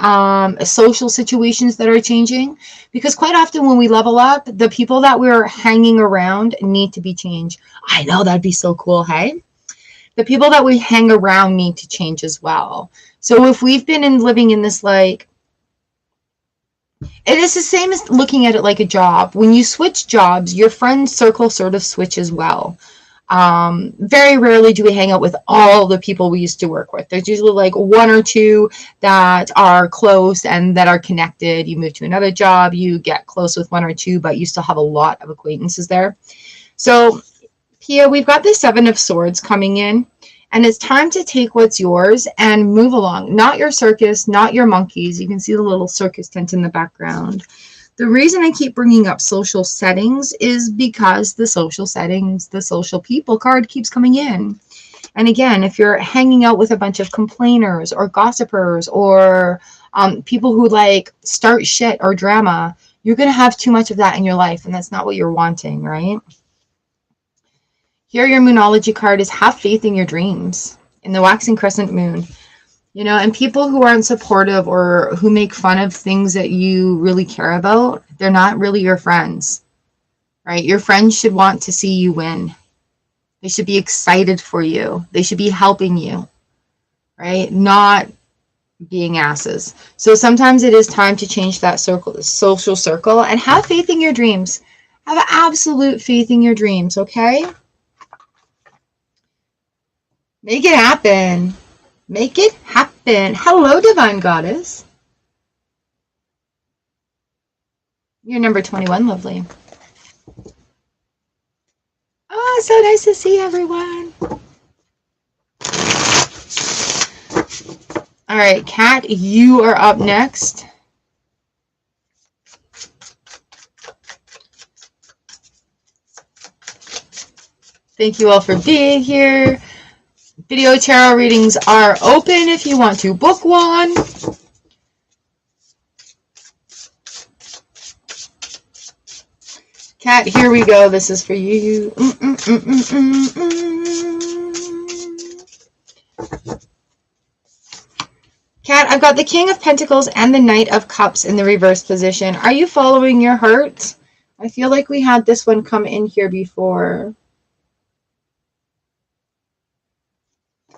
social situations that are changing, because quite often when we level up, the people that we're hanging around need to be changed. I know, that'd be so cool, hey? The people that we hang around need to change as well. So if we've been living in this, like, it is the same as looking at it like a job. When you switch jobs, your friend circle sort of switches well. Very rarely do we hang out with all the people we used to work with. There's usually like one or two that are close and that are connected. You move to another job, you get close with one or two, but you still have a lot of acquaintances there. So, Pia, we've got the Seven of Swords coming in, and it's time to take what's yours and move along. Not your circus, not your monkeys. You can see the little circus tent in the background. The reason I keep bringing up social settings is because the social settings, the social people card keeps coming in. And again, if you're hanging out with a bunch of complainers or gossipers or people who like start shit or drama, you're going to have too much of that in your life, and that's not what you're wanting, right? Here, your Moonology card is have faith in your dreams in the waxing crescent moon. You know, and people who aren't supportive or who make fun of things that you really care about, they're not really your friends, right? Your friends should want to see you win. They should be excited for you. They should be helping you, right? Not being asses. So sometimes it is time to change that social circle, and have faith in your dreams. Have absolute faith in your dreams, okay? Make it happen. Make it happen. Hello, Divine Goddess. You're number 21, lovely. Oh, so nice to see everyone. All right, Kat, you are up next. Thank you all for being here. Video tarot readings are open if you want to book one. Kat, here we go. This is for you. Kat, I've got the King of Pentacles and the Knight of Cups in the reverse position. Are you following your heart? I feel like we had this one come in here before.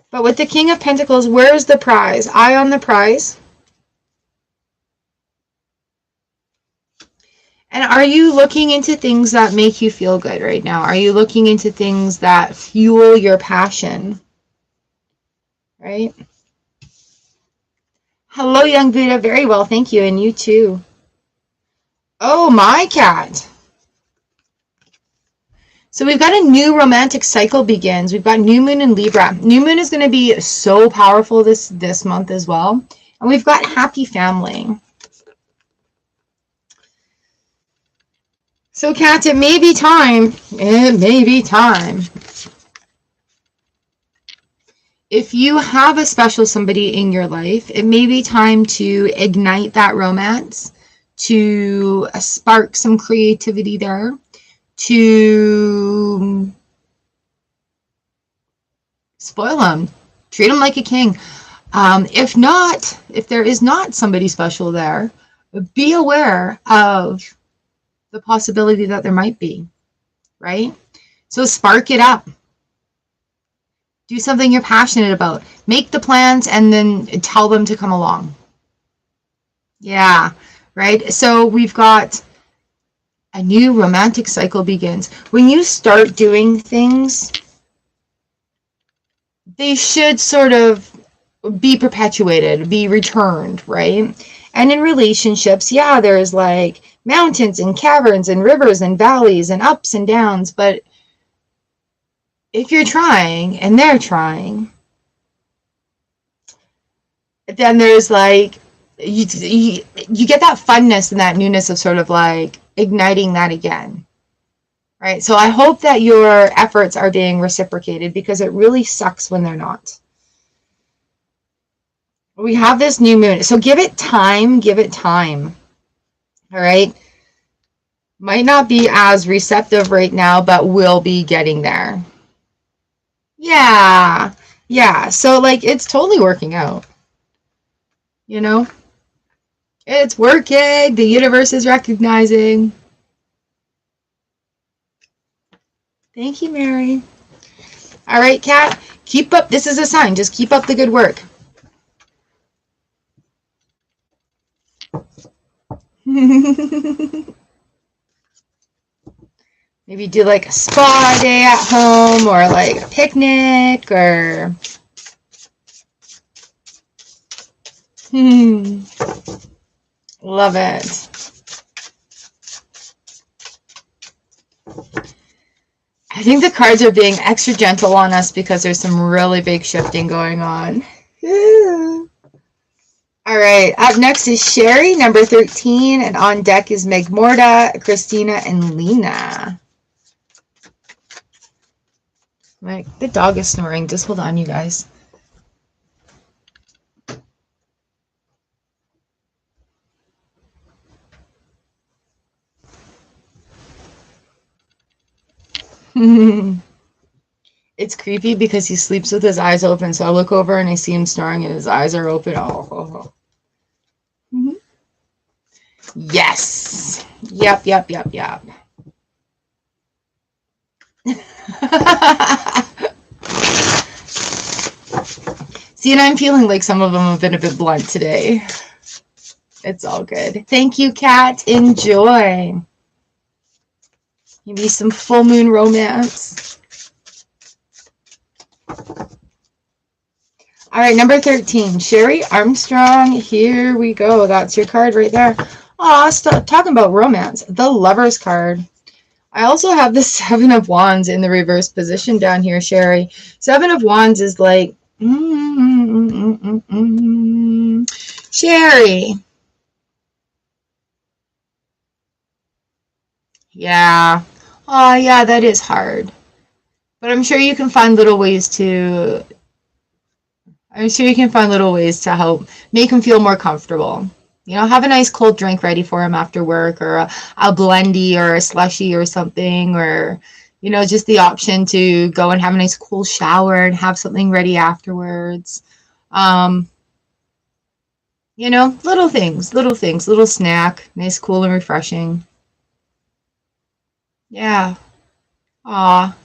But with the King of Pentacles, where's the prize? Eye on the prize. And are you looking into things that make you feel good right now? Are you looking into things that fuel your passion? Right? Hello, young Buddha. Very well, thank you. And you too. Oh, my Cat. So we've got a new romantic cycle begins. We've got new moon in Libra. New moon is going to be so powerful this month as well. And we've got happy family. So Kat, it may be time. It may be time. If you have a special somebody in your life, it may be time to ignite that romance, to spark some creativity there, to spoil them, treat them like a king. If there is not somebody special there, be aware of the possibility that there might be, right? So spark it up. Do something you're passionate about. Make the plans and then tell them to come along. Yeah, right? So we've got a new romantic cycle begins. When you start doing things, they should sort of be perpetuated, be returned, right? And in relationships, yeah, there's like mountains and caverns and rivers and valleys and ups and downs, but if you're trying and they're trying, then there's like, you get that funness and that newness of sort of like igniting that again. Right? So I hope that your efforts are being reciprocated, because it really sucks when they're not. We have this new moon. So give it time. Give it time. All right? Might not be as receptive right now, but we'll be getting there. Yeah. Yeah. So, like, it's totally working out. You know? It's working. The universe is recognizing. Thank you, Mary. All right, Kat. Keep up. This is a sign. Just keep up the good work. Maybe do like a spa day at home, or like a picnic, or love it. I think the cards are being extra gentle on us because there's some really big shifting going on. All right, up next is Sherry, number 13, and on deck is Meg Morta, Christina, and Lena. The dog is snoring. Just hold on, you guys. It's creepy because he sleeps with his eyes open, so I look over and I see him snoring and his eyes are open. Oh. Mm-hmm. Yes. Yep. See, and I'm feeling like some of them have been a bit blunt today. It's all good. Thank you, Kat. Enjoy. Maybe some full moon romance. All right, number 13, Sherry Armstrong. Here we go. That's your card right there. Aw, stop talking about romance. The Lover's card. I also have the Seven of Wands in the reverse position down here, Sherry. Seven of Wands is like, Sherry. Yeah. Oh, yeah, that is hard. But I'm sure you can find little ways to help make him feel more comfortable. You know, have a nice cold drink ready for him after work, or a blendy or a slushy or something, or, you know, just the option to go and have a nice cool shower and have something ready afterwards. You know, little things, little snack, nice, cool, and refreshing. Yeah. Aw.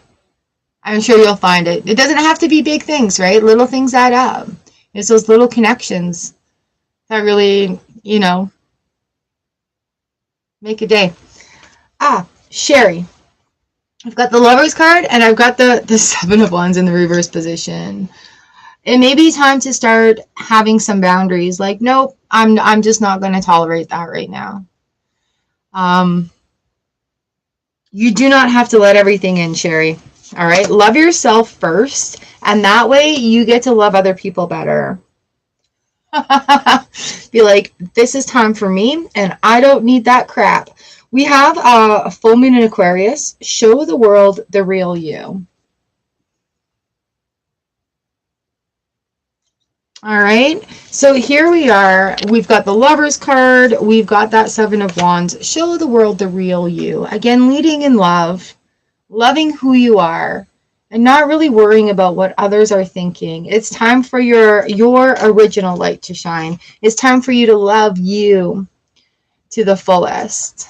I'm sure you'll find it. It doesn't have to be big things, right? Little things add up. It's those little connections that really, you know, make a day. Sherry. I've got the Lover's card and I've got the Seven of Wands in the reverse position. It may be time to start having some boundaries. Like, nope, I'm just not going to tolerate that right now. You do not have to let everything in, Sherry. All right? Love yourself first, and that way you get to love other people better. Be like, this is time for me, and I don't need that crap. We have a full moon in Aquarius. Show the world the real you. All right, so here we are. We've got the Lover's card. We've got that Seven of Wands. Show the world the real you. Again, leading in love, loving who you are, and not really worrying about what others are thinking. It's time for your original light to shine. It's time for you to love you to the fullest.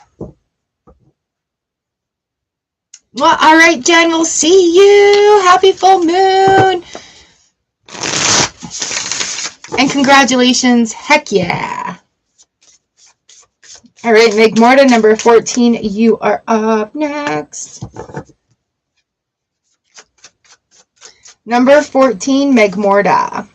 Well, all right, Jen, we'll see you. Happy full moon. And congratulations. Heck yeah. All right, Meg Morta, number 14, you are up next. Number 14, Meg Morta.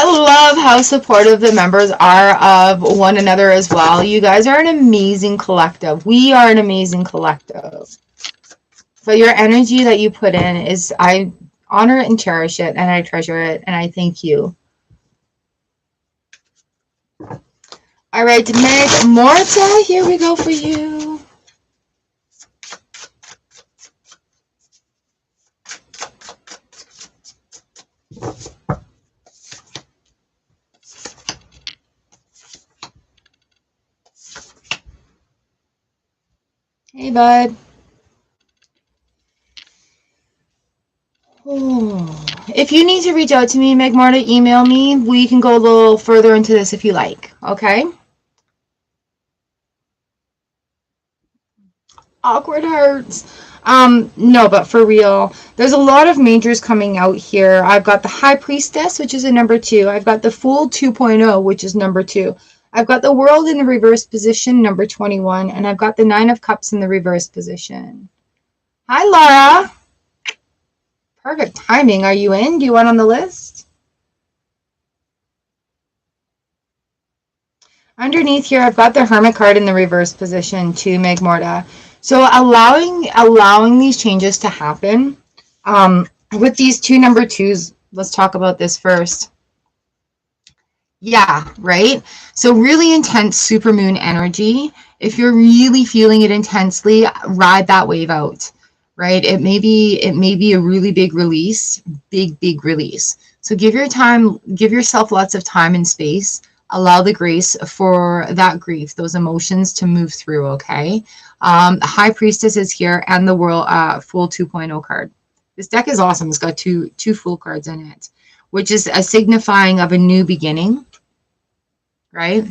I love how supportive the members are of one another as well. You guys are an amazing collective. We are an amazing collective. So your energy that you put in is, I honor it and cherish it, and I treasure it, and I thank you. All right, Meg Morta, here we go for you. Hey, bud. Oh. If you need to reach out to me, Meg Marta, email me. We can go a little further into this if you like, okay? Awkward hearts. No, but for real, there's a lot of majors coming out here. I've got the High Priestess, which is a number 2. I've got the Fool 2.0, which is number 2. I've got the World in the reverse position, number 21, and I've got the 9 of Cups in the reverse position. Hi, Laura. Perfect timing. Are you in? Do you want on the list? Underneath here, I've got the Hermit card in the reverse position to Meg Morta. So allowing these changes to happen. With these 2 number 2s, let's talk about this first. Yeah, right? So really intense supermoon energy. If you're really feeling it intensely, ride that wave out, right? It may be a really big release, big release. So give yourself lots of time and space. Allow the grace for that grief, those emotions to move through, okay? The High Priestess is here, and the World Fool 2.0 card. This deck is awesome. It's got two Fool cards in it, which is a signifying of a new beginning, right?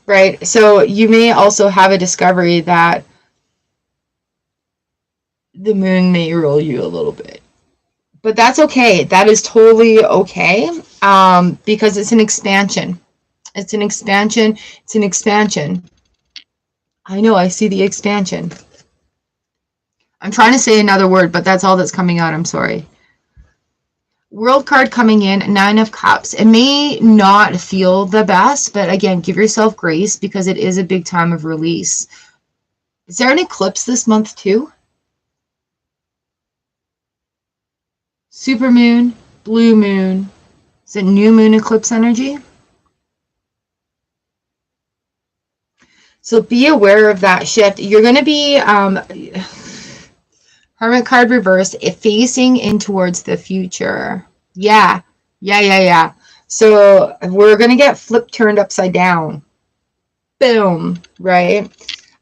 Right. So you may also have a discovery that the moon may roll you a little bit. But that's okay. That is totally okay, because it's an expansion. It's an expansion. It's an expansion. I know, I see the expansion. I'm trying to say another word, but that's all that's coming out. I'm sorry. World card coming in, 9 of Cups. It may not feel the best, but again, give yourself grace because it is a big time of release. Is there an eclipse this month too? Supermoon, blue moon. Is it new moon eclipse energy? So be aware of that shift. You're going to be Hermit card reversed, facing in towards the future. Yeah. So we're going to get flipped, turned upside down. Boom, right?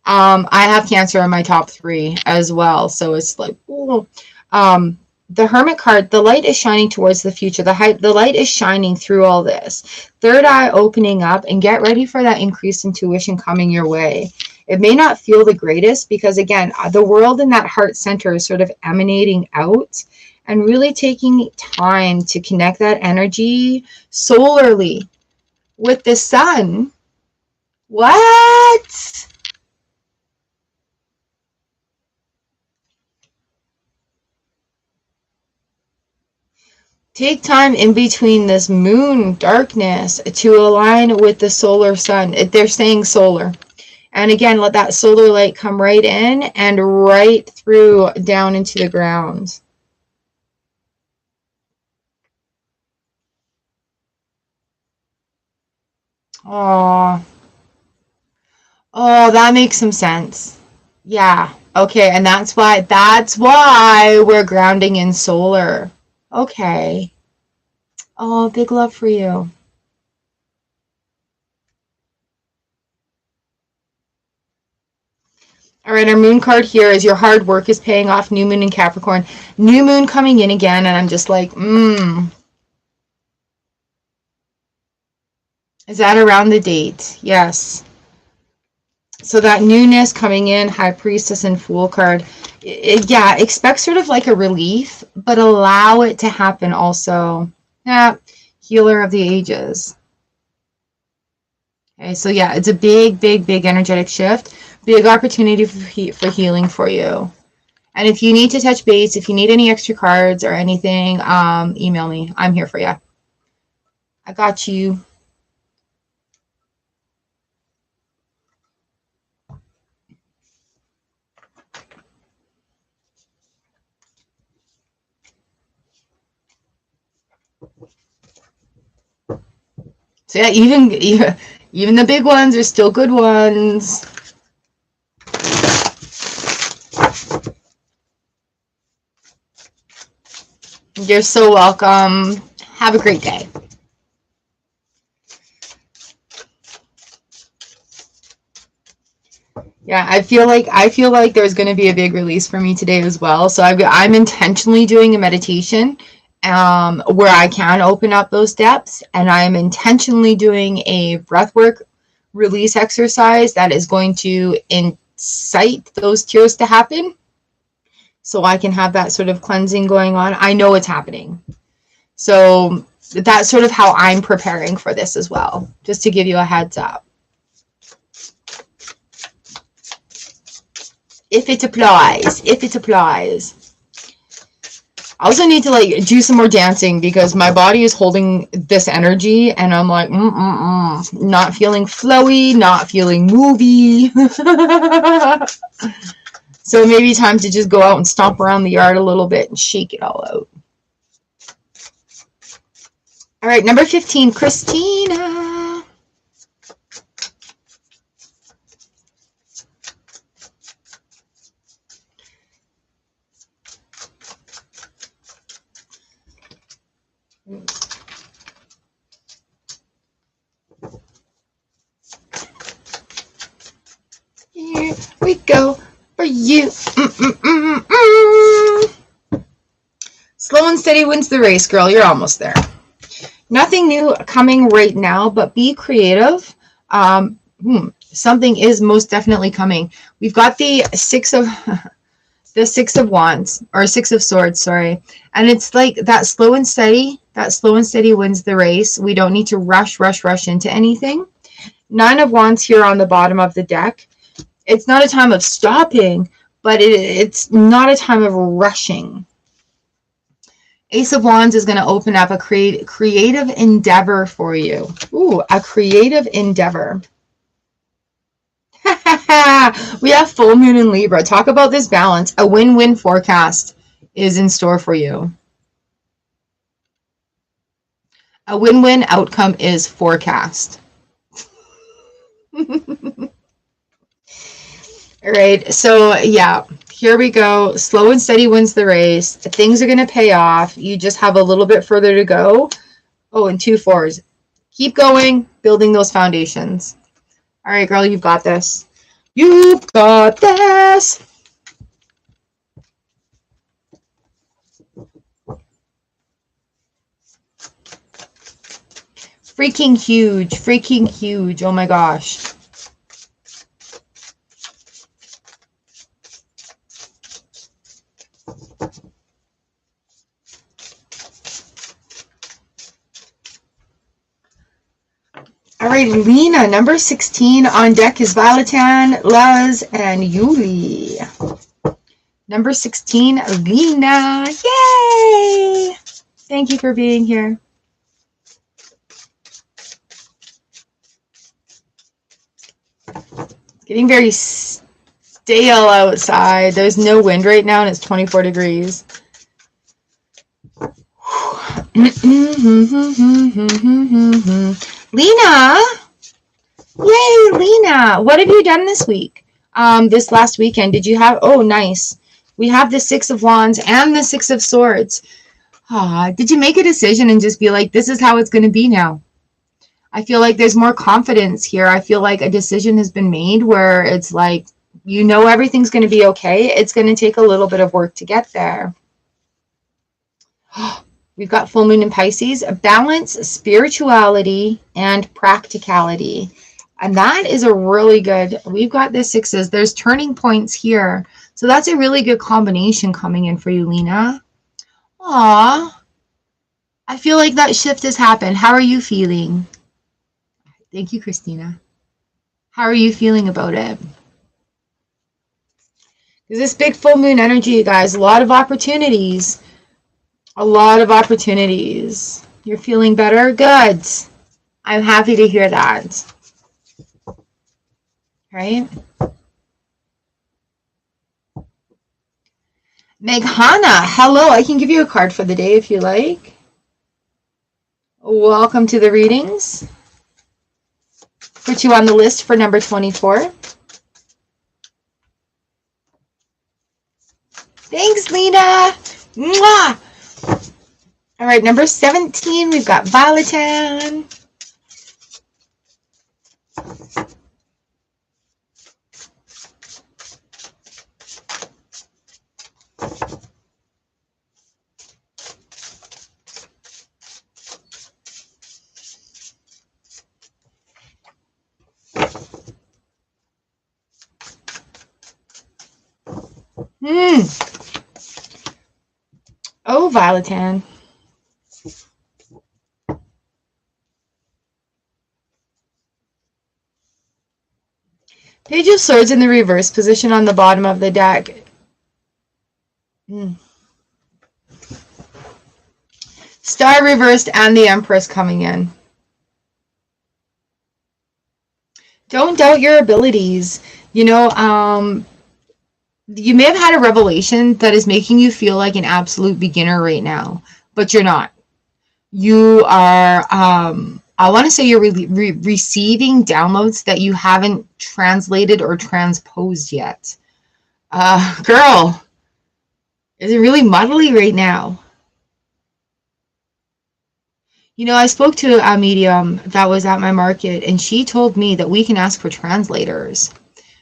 I have Cancer in my top 3 as well. So it's like, ooh. The Hermit card, the light is shining towards the future. The light is shining through all this. Third eye opening up, and get ready for that increased intuition coming your way. It may not feel the greatest because, again, the world in that heart center is sort of emanating out, and really taking time to connect that energy solarly with the sun. What? Take time in between this moon darkness to align with the solar sun. They're saying solar. And again, let that solar light come right in and right through down into the ground. Oh, that makes some sense. Yeah. Okay, and that's why we're grounding in solar. Okay. Oh, big love for you. All right, our moon card here is your hard work is paying off. New moon in Capricorn. New moon coming in again, and I'm just like, Is that around the date? Yes. So that newness coming in, High Priestess and Fool card. Yeah, expect sort of like a relief, but allow it to happen also. Yeah, Healer of the Ages. Okay, so yeah, it's a big energetic shift. Big opportunity for healing for you. And if you need to touch base, if you need any extra cards or anything, email me. I'm here for you. I got you. So yeah, even the big ones are still good ones. You're so welcome. Have a great day. Yeah, I feel like there's going to be a big release for me today as well. So I'm intentionally doing a meditation where I can open up those depths, and I'm intentionally doing a breathwork release exercise that is going to incite those tears to happen, so I can have that sort of cleansing going on. I know it's happening. So that's sort of how I'm preparing for this as well, just to give you a heads up. If it applies. I also need to like do some more dancing because my body is holding this energy and I'm like, not feeling flowy, not feeling movie. So maybe time to just go out and stomp around the yard a little bit and shake it all out. All right, number 15, Christina. Here we go for you. Slow and steady wins the race, girl. You're almost there. Nothing new coming right now, but be creative. Something is most definitely coming. We've got the Six of Wands, or Six of Swords, sorry. And it's like that slow and steady. That slow and steady wins the race. We don't need to rush into anything. Nine of Wands here on the bottom of the deck. It's not a time of stopping, but it's not a time of rushing. Ace of Wands is going to open up a creative endeavor for you. Ooh, a creative endeavor. We have full moon in Libra. Talk about this balance. A win-win forecast is in store for you. A win-win outcome is forecast. All right, so yeah, here we go. Slow and steady wins the race. Things are going to pay off. You just have a little bit further to go. Oh, and 2 4s. Keep going, building those foundations. All right, girl, you've got this. You've got this. Freaking huge. Oh my gosh. All right, Lena, number 16 on deck is Valatan, Luz, and Yuli. Number 16, Lena. Yay! Thank you for being here. It's getting very stale outside. There's no wind right now, and it's 24 degrees. Lena! Yay, Lena! What have you done this week? This last weekend, did you have... Oh, nice. We have the 6 of Wands and the 6 of Swords. Did you make a decision and just be like, this is how it's going to be now? I feel like there's more confidence here. I feel like a decision has been made where it's like, you know everything's going to be okay. It's going to take a little bit of work to get there. We've got full moon in Pisces. Balance, spirituality, and practicality. And that is a really good, we've got the 6s. There's turning points here. So that's a really good combination coming in for you, Lena. Aw. I feel like that shift has happened. How are you feeling? Thank you, Christina. How are you feeling about it? This big full moon energy, you guys, a lot of opportunities. A lot of opportunities. You're feeling better? Good. I'm happy to hear that. Right? Meghana, hello. I can give you a card for the day if you like. Welcome to the readings. Put you on the list for number 24. Thanks, Lena. Mwah! All right, number 17, we've got Violetan. Oh, Violetan. Page of Swords in the reverse position on the bottom of the deck. Star reversed and the Empress coming in. Don't doubt your abilities. You know, you may have had a revelation that is making you feel like an absolute beginner right now, but you're not. You are, I want to say you're receiving downloads that you haven't translated or transposed yet. Girl, is it really muddly right now? You know, I spoke to a medium that was at my market, and she told me that we can ask for translators.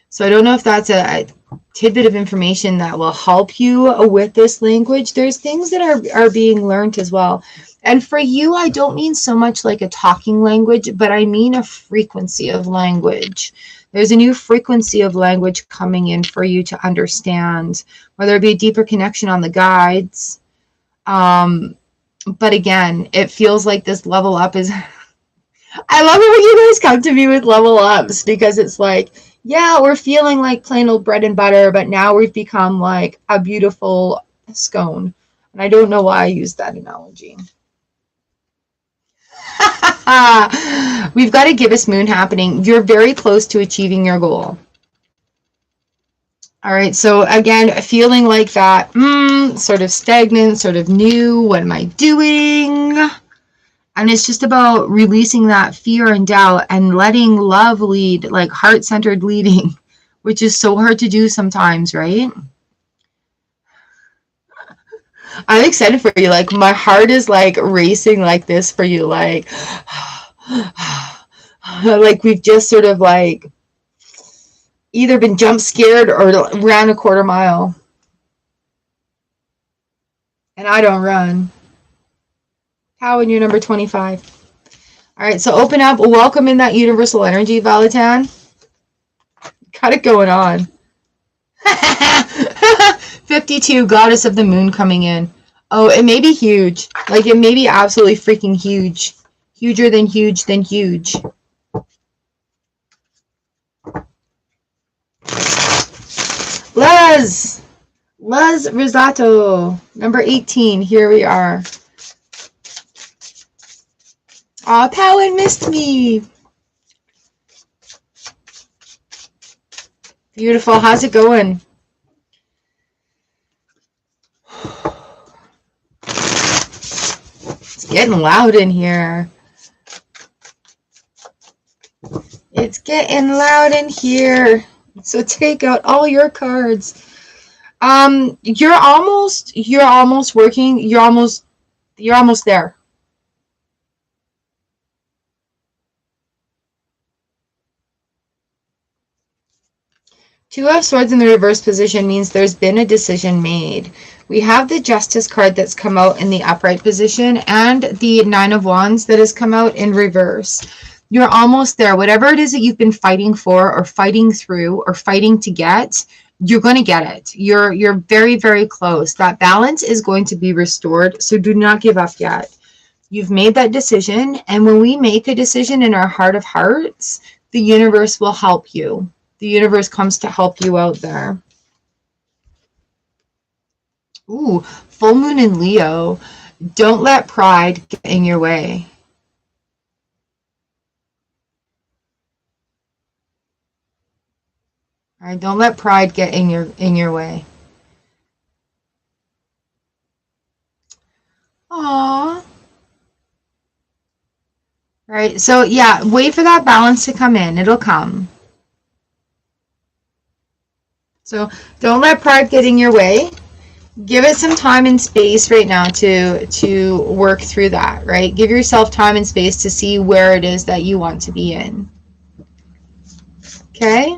So I don't know if that's a tidbit of information that will help you with this language. There's things that are being learned as well. And for you, I don't mean so much like a talking language, but I mean a frequency of language. There's a new frequency of language coming in for you to understand, whether it be a deeper connection on the guides. But again, it feels like this level up is... I love it when you guys come to me with level ups, because it's like, yeah, we're feeling like plain old bread and butter, but now we've become like a beautiful scone. And I don't know why I used that analogy. We've got a gibbous moon happening. You're very close to achieving your goal. All right, so again, feeling like that, sort of stagnant, sort of new, what am I doing? And it's just about releasing that fear and doubt and letting love lead, like heart-centered leading, which is so hard to do sometimes, right? I'm excited for you. Like, my heart is like racing like this for you. Like, like we've just sort of like either been jump scared or ran a quarter mile. And I don't run. How in your number 25? All right, so open up. Welcome in that universal energy, Violetan. Got it going on. 52, Goddess of the Moon coming in. Oh, it may be huge. Like, it may be absolutely freaking huge. Huger than huge than huge. Les Risotto, number 18. Here we are. Aw, Powen missed me. Beautiful. How's it going? It's getting loud in here. It's getting loud in here. So take out all your cards. You're almost working. You're almost there. Two of Swords in the reverse position means there's been a decision made. We have the Justice card that's come out in the upright position and the Nine of Wands that has come out in reverse. You're almost there. Whatever it is that you've been fighting for or fighting through or fighting to get, you're going to get it. You're very, very close. That balance is going to be restored, so do not give up yet. You've made that decision, and when we make a decision in our heart of hearts, the universe will help you. The universe comes to help you out there. Ooh, full moon in Leo. Don't let pride get in your way. All right, don't let pride get in your way. Aww. Right. So yeah, wait for that balance to come in. It'll come. So don't let pride get in your way. Give it some time and space right now to work through that, right? Give yourself time and space to see where it is that you want to be in. Okay?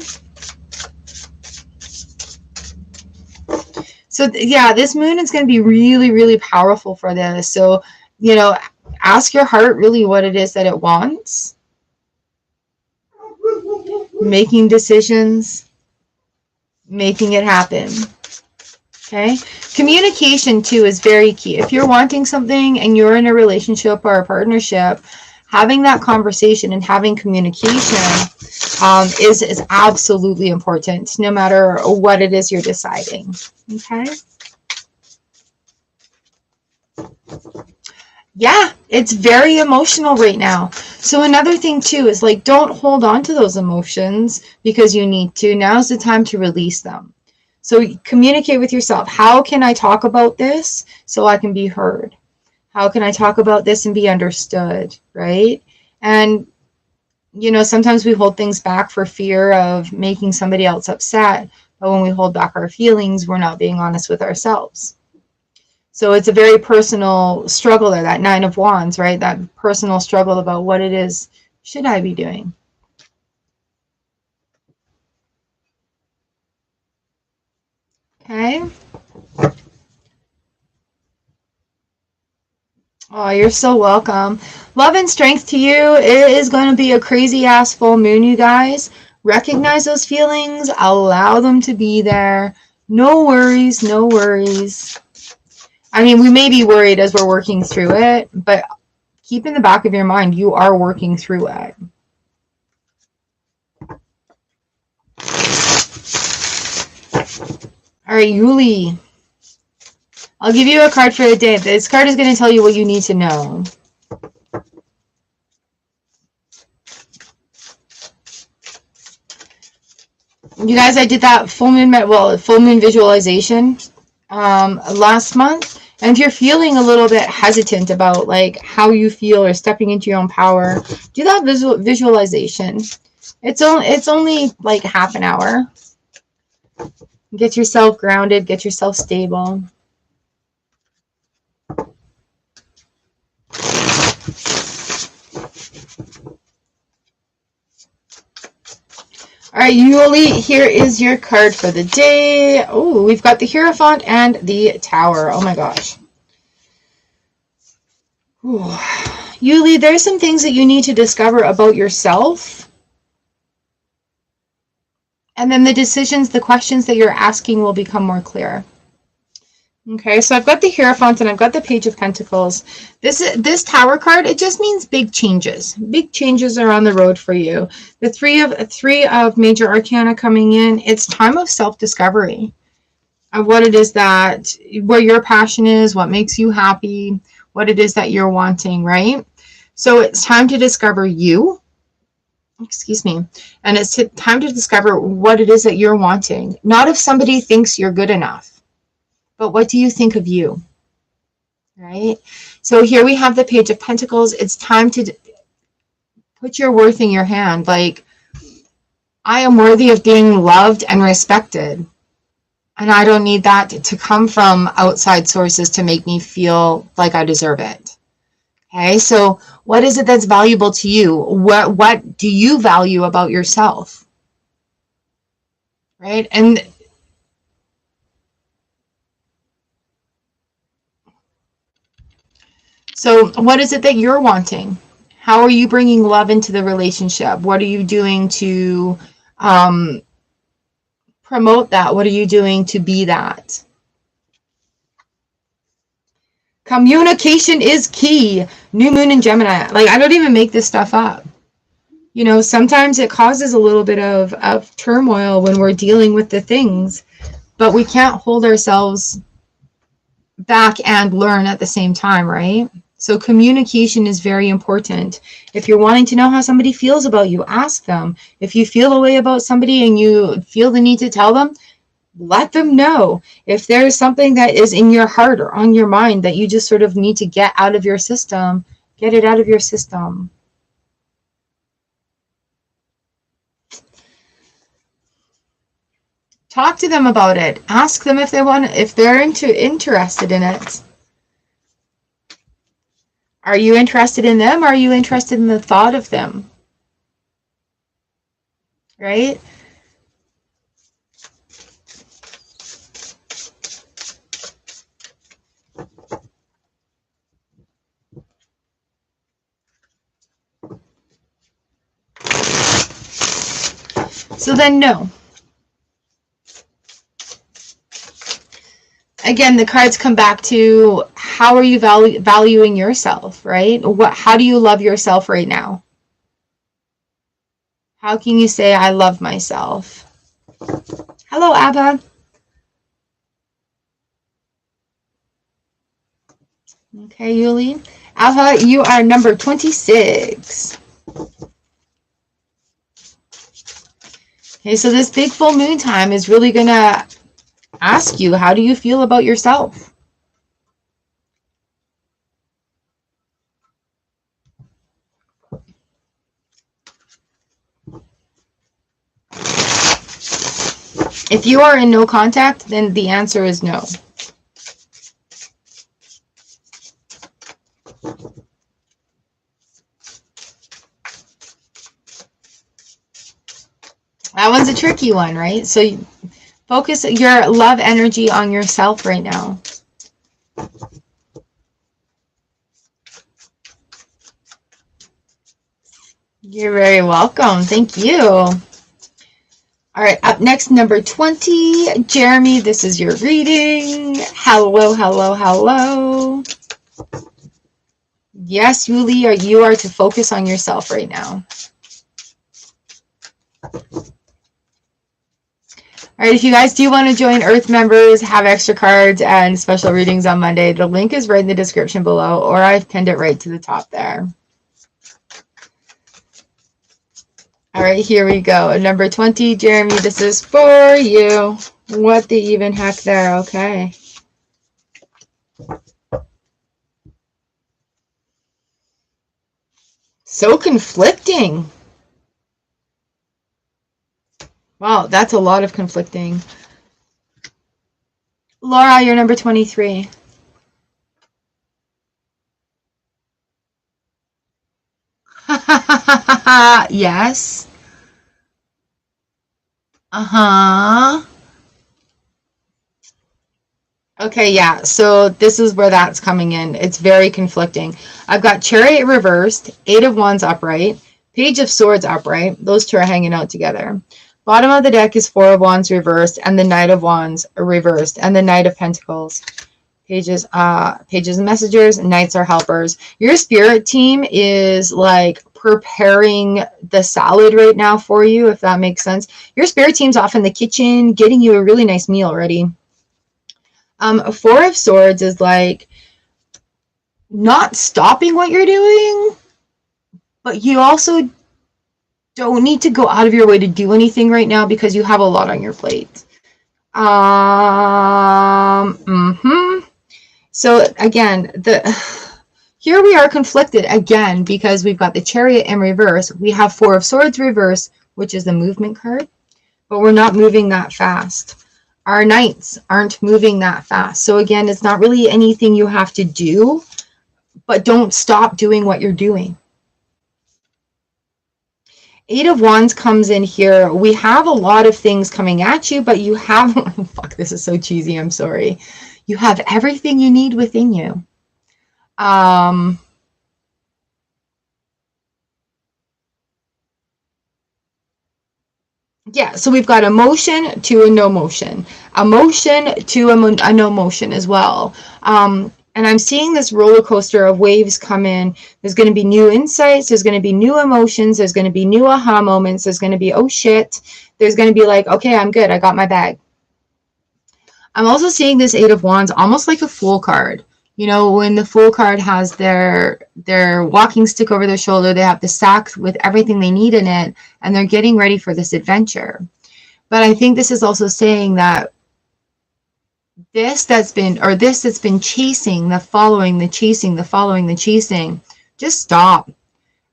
So yeah, this moon is going to be really, really powerful for this. So, ask your heart really what it is that it wants. Making decisions, making it happen. Okay? Communication too is very key. If you're wanting something and you're in a relationship or a partnership, having that conversation and having communication is absolutely important, no matter what it is you're deciding. Okay? Yeah, it's very emotional right now. So another thing too is like, don't hold on to those emotions because you need to. Now's the time to release them. So communicate with yourself. How can I talk about this so I can be heard? How can I talk about this and be understood, right? And, sometimes we hold things back for fear of making somebody else upset. But when we hold back our feelings, we're not being honest with ourselves. So it's a very personal struggle there, that Nine of Wands, right? That personal struggle about what it is should I be doing. Okay. Oh, you're so welcome. Love and strength to you. It is going to be a crazy ass full moon, you guys. Recognize those feelings. Allow them to be there. No worries, no worries. I mean, we may be worried as we're working through it, but keep in the back of your mind, you are working through it. All right, Yuli. I'll give you a card for the day. This card is going to tell you what you need to know. You guys, I did that full moon visualization last month. And if you're feeling a little bit hesitant about like how you feel or stepping into your own power, do that visualization. It's only like half an hour. Get yourself grounded, get yourself stable. All right, Yuli, here is your card for the day. Oh, we've got the Hierophant and the Tower. Oh my gosh. Ooh. Yuli, there's some things that you need to discover about yourself. And then the decisions, the questions that you're asking will become more clear. Okay, so I've got the Hierophant and I've got the Page of Pentacles. This Tower card, it just means big changes. Big changes are on the road for you. The three of Major Arcana coming in. It's time of self-discovery of what it is where your passion is, what makes you happy, what it is that you're wanting, right? So it's time to discover you. Excuse me. And it's time to discover what it is that you're wanting. Not if somebody thinks you're good enough. But what do you think of you? Right? So here we have the Page of Pentacles. It's time to put your worth in your hand. Like, I am worthy of being loved and respected. And I don't need that to come from outside sources to make me feel like I deserve it. Okay, so what is it that's valuable to you? What do you value about yourself? Right? And so what is it that you're wanting? How are you bringing love into the relationship? What are you doing to promote that? What are you doing to be that? Communication is key. New moon in Gemini. Like, I don't even make this stuff up. Sometimes it causes a little bit of turmoil when we're dealing with the things, but we can't hold ourselves back and learn at the same time, right? So communication is very important. If you're wanting to know how somebody feels about you, ask them. If you feel a way about somebody and you feel the need to tell them, let them know. If there's something that is in your heart or on your mind that you just sort of need to get out of your system, get it out of your system. Talk to them about it. Ask them if they're interested in it. Are you interested in them? Are you interested in the thought of them? Right? So then no. Again, the cards come back to how are you valuing yourself, right? How do you love yourself right now? How can you say, I love myself? Hello, Abba. Okay, Yuli. Abba, you are number 26. Okay, so this big full moon time is really going to ask you, how do you feel about yourself? If you are in no contact, then the answer is no. That one's a tricky one, right? So focus your love energy on yourself right now. You're very welcome. Thank you. All right, up next, number 20. Jeremy, this is your reading. Hello, hello, hello. Yes, Yuli, you are to focus on yourself right now. All right, if you guys do want to join Earth members, have extra cards and special readings on Monday, the link is right in the description below, or I've pinned it right to the top there. All right, here we go. Number 20, Jeremy, this is for you. What the even heck there, okay. So conflicting. Wow, that's a lot of conflicting. Laura, you're number 23. Yes. Uh-huh. Okay, yeah, so this is where that's coming in. It's very conflicting. I've got Chariot reversed, 8 of Wands upright, Page of Swords upright. Those two are hanging out together. Bottom of the deck is 4 of Wands reversed, and the Knight of Wands reversed, and the Knight of Pentacles. Pages and messengers, knights are helpers. Your spirit team is like preparing the salad right now for you, if that makes sense. Your spirit team's off in the kitchen getting you a really nice meal ready. 4 of Swords is like not stopping what you're doing, but you also don't need to go out of your way to do anything right now because you have a lot on your plate. So again, here we are conflicted again because we've got the Chariot in reverse. We have 4 of Swords reverse, which is the movement card, but we're not moving that fast. Our knights aren't moving that fast. So again, it's not really anything you have to do, but don't stop doing what you're doing. 8 of Wands comes in here. We have a lot of things coming at you, but you have, fuck, this is so cheesy, I'm sorry. You have everything you need within you. Yeah, so we've got emotion to a no motion, emotion to a no motion as well. And I'm seeing this roller coaster of waves come in. There's going to be new insights. There's going to be new emotions. There's going to be new aha moments. There's going to be, oh shit. There's going to be like, okay, I'm good. I got my bag. I'm also seeing this Eight of Wands almost like a Fool card. You know, when the Fool card has their walking stick over their shoulder, they have the sack with everything they need in it, and they're getting ready for this adventure. But I think this is also saying that this that's been chasing, the following, the chasing, the following, the chasing, just stop,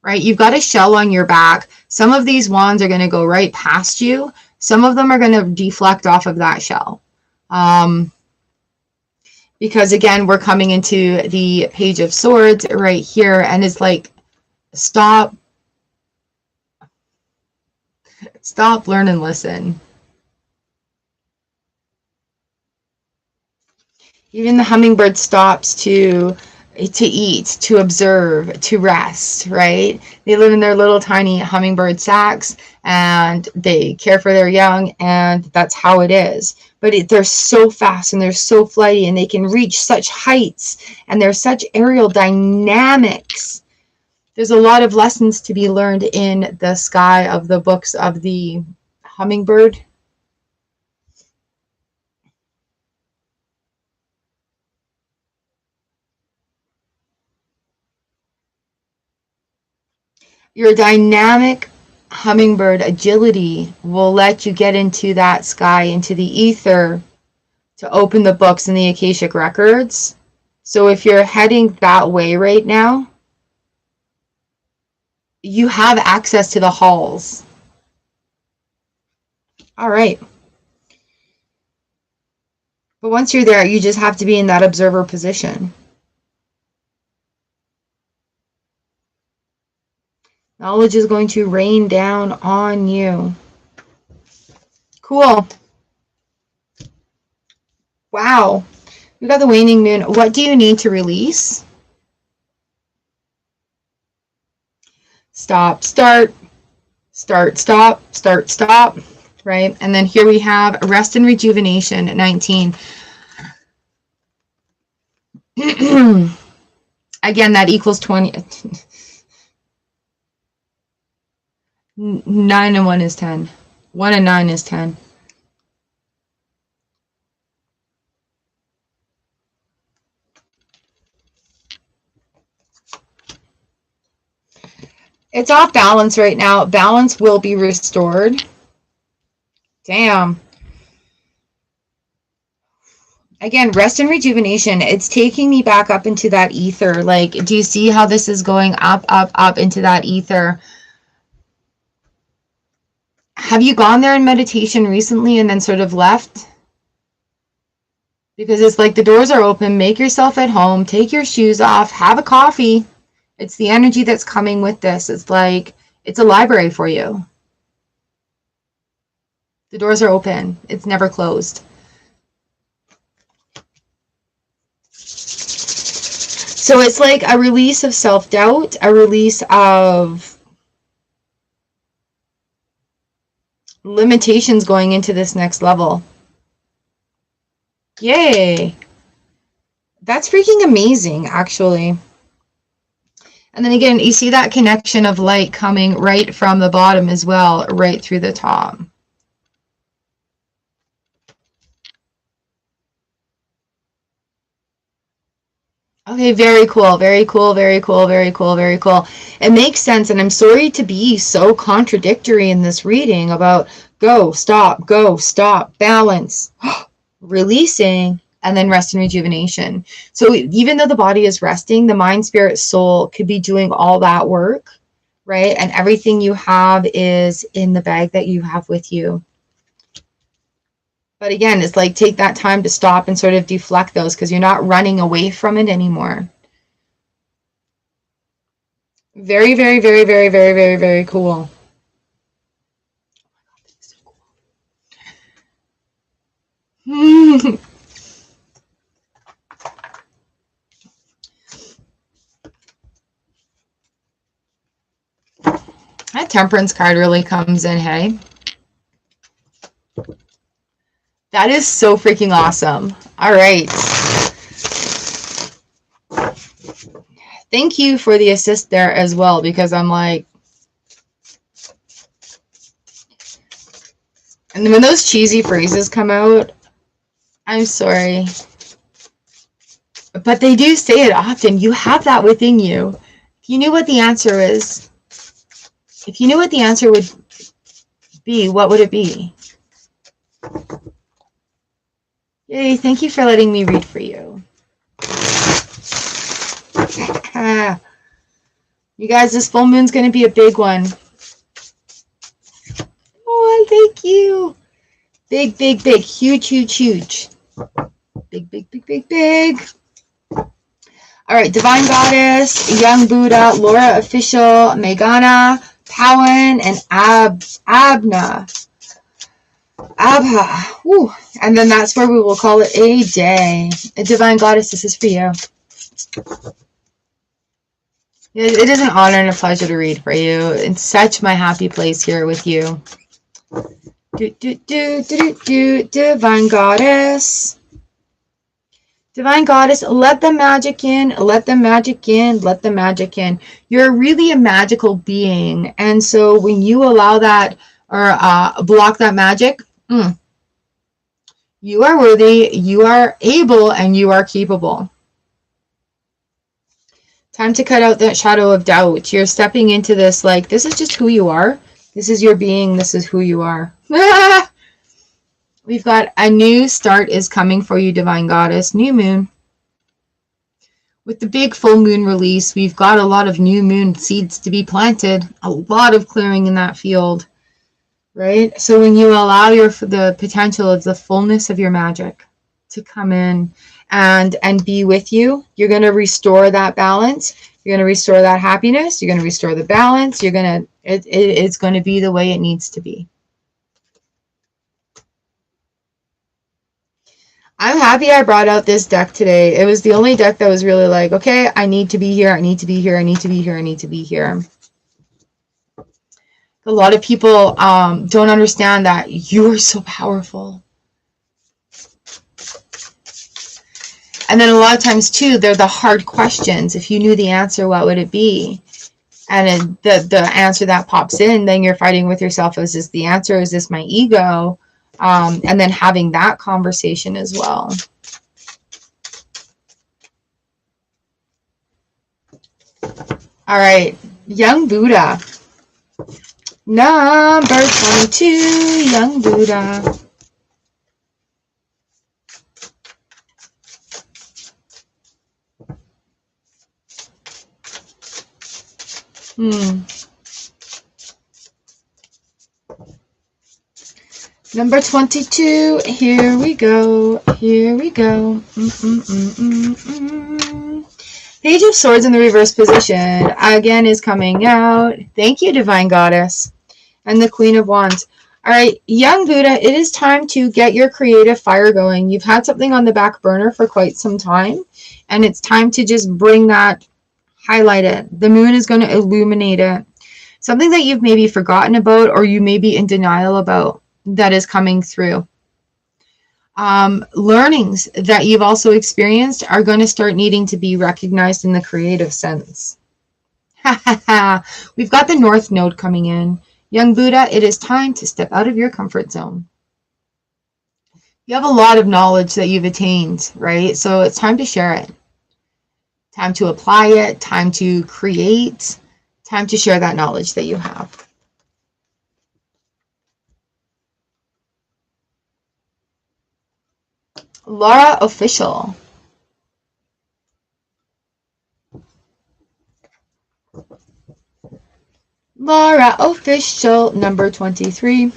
right? You've got a shell on your back. Some of these wands are going to go right past you. Some of them are going to deflect off of that shell. Because again, we're coming into the Page of Swords right here, and it's like, stop, learn and listen. Even the hummingbird stops to eat, to observe, to rest, right? They live in their little tiny hummingbird sacks, and they care for their young, and that's how it is. But they're so fast, and they're so flighty, and they can reach such heights, and they're such aerial dynamics. There's a lot of lessons to be learned in the sky of the books of the hummingbird. Your dynamic hummingbird agility will let you get into that sky, into the ether, to open the books and the Akashic records. So if you're heading that way right now, you have access to the halls. All right. But once you're there, you just have to be in that observer position. Knowledge is going to rain down on you. Cool. Wow. We got the waning moon. What do you need to release? Stop, start, start, stop, start, stop, right? And then here we have rest and rejuvenation, 19. Again, that equals 20. 9 and 1 is 10. 1 and 9 is 10. It's off balance right now. Balance will be restored. Damn. Again, rest and rejuvenation. It's taking me back up into that ether. Like, do you see how this is going up, up, up into that ether? Have you gone there in meditation recently and then sort of left? Because it's like the doors are open. Make yourself at home. Take your shoes off. Have a coffee. It's the energy that's coming with this. It's like it's a library for you. The doors are open. It's never closed. So it's like a release of self-doubt, a release of limitations going into this next level. Yay. That's freaking amazing, actually. And then again, you see that connection of light coming right from the bottom as well, right through the top. Okay, very cool, very cool, very cool, very cool, very cool. It makes sense, and I'm sorry to be so contradictory in this reading about go, stop, balance, releasing, and then rest and rejuvenation. So even though the body is resting, the mind, spirit, soul could be doing all that work, right? And everything you have is in the bag that you have with you. But again, it's like take that time to stop and sort of deflect those because you're not running away from it anymore. Very, very, very, very, very, very, very cool. That temperance card really comes in, hey? That is so freaking awesome. All right. Thank you for the assist there as well, because I'm like, and when those cheesy phrases come out, I'm sorry. But they do say it often. You have that within you. If you knew what the answer is, if you knew what the answer would be, what would it be? Yay, thank you for letting me read for you. You guys, this full moon's going to be a big one. Oh, thank you. Big, big, big. Huge, huge, huge. Big, big, big, big, big. All right, Divine Goddess, Young Buddha, Laura Official, Meghana, Powan, and Abha. Woo. And then that's where we will call it a day. Divine Goddess, this is for you. It is an honor and a pleasure to read for you. It's such my happy place here with you. Divine Goddess. Divine Goddess, let the magic in, let the magic in, let the magic in. You're really a magical being. And so when you allow that or block that magic, you are worthy, you are able, and you are capable. Time to cut out that shadow of doubt. You're stepping into this like, this is just who you are. This is your being. This is who you are. We've got a new start is coming for you, Divine Goddess. New moon. With the big full moon release, we've got a lot of new moon seeds to be planted. A lot of clearing in that field. Right? So when you allow the potential of the fullness of your magic to come in and be with you, you're going to restore that balance. You're going to restore that happiness. You're going to restore the balance. It's going to be the way it needs to be. I'm happy I brought out this deck today. It was the only deck that was really like, okay, I need to be here. I need to be here. I need to be here. I need to be here. A lot of people don't understand that you are so powerful. And then a lot of times, too, they're the hard questions. If you knew the answer, what would it be? And the answer that pops in, then you're fighting with yourself. Is this the answer? Is this my ego? And then having that conversation as well. All right. Young Buddha. Number 22, Young Buddha. Number 22, here we go, here we go. Page of Swords in the reverse position, again, is coming out. Thank you, Divine Goddess. And the Queen of Wands. All right, Young Buddha, it is time to get your creative fire going. You've had something on the back burner for quite some time, and it's time to just bring that, highlight it. The moon is going to illuminate it. Something that you've maybe forgotten about or you may be in denial about that is coming through. Learnings that you've also experienced are going to start needing to be recognized in the creative sense. We've got the North Node coming in. Young Buddha, it is time to step out of your comfort zone. You have a lot of knowledge that you've attained, right? So it's time to share it. Time to apply it, time to create, time to share that knowledge that you have. Laura Official. Laura Official, number 23.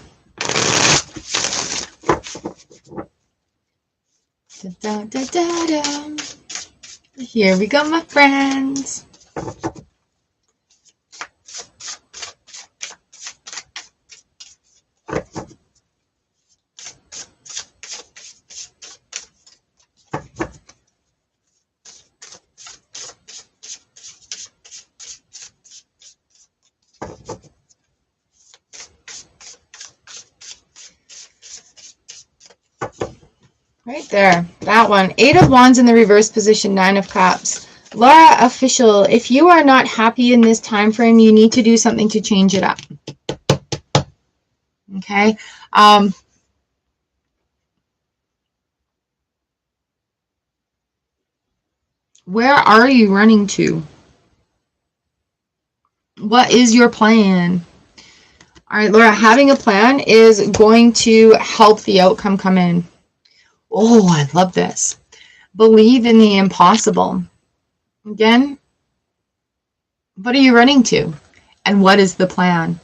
Da, da, da, da, da. Here we go, my friends. Right there, that one. 8 of Wands in the reverse position, 9 of Cups. Laura Official, if you are not happy in this time frame, you need to do something to change it up. Okay. Where are you running to? What is your plan? All right, Laura, having a plan is going to help the outcome come in. Oh, I love this. Believe in the impossible. Again, what are you running to? And what is the plan?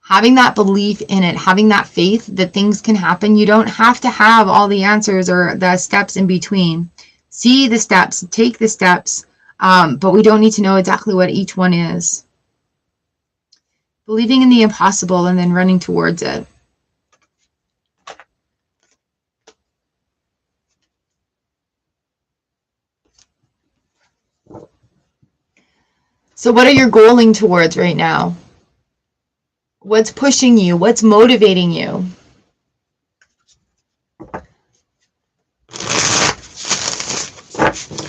Having that belief in it, having that faith that things can happen. You don't have to have all the answers or the steps in between. See the steps, take the steps, but we don't need to know exactly what each one is. Believing in the impossible and then running towards it. So what are you goaling towards right now? What's pushing you? What's motivating you?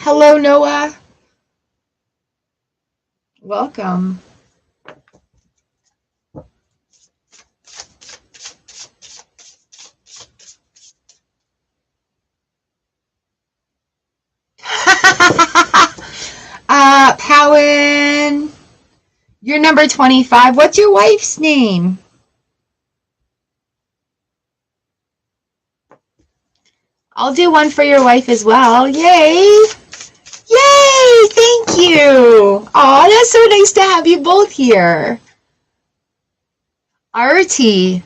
Hello, Noah. Welcome. Powen, you're number 25. What's your wife's name? I'll do one for your wife as well. Yay! Yay! Thank you. Oh, that's so nice to have you both here. Artie.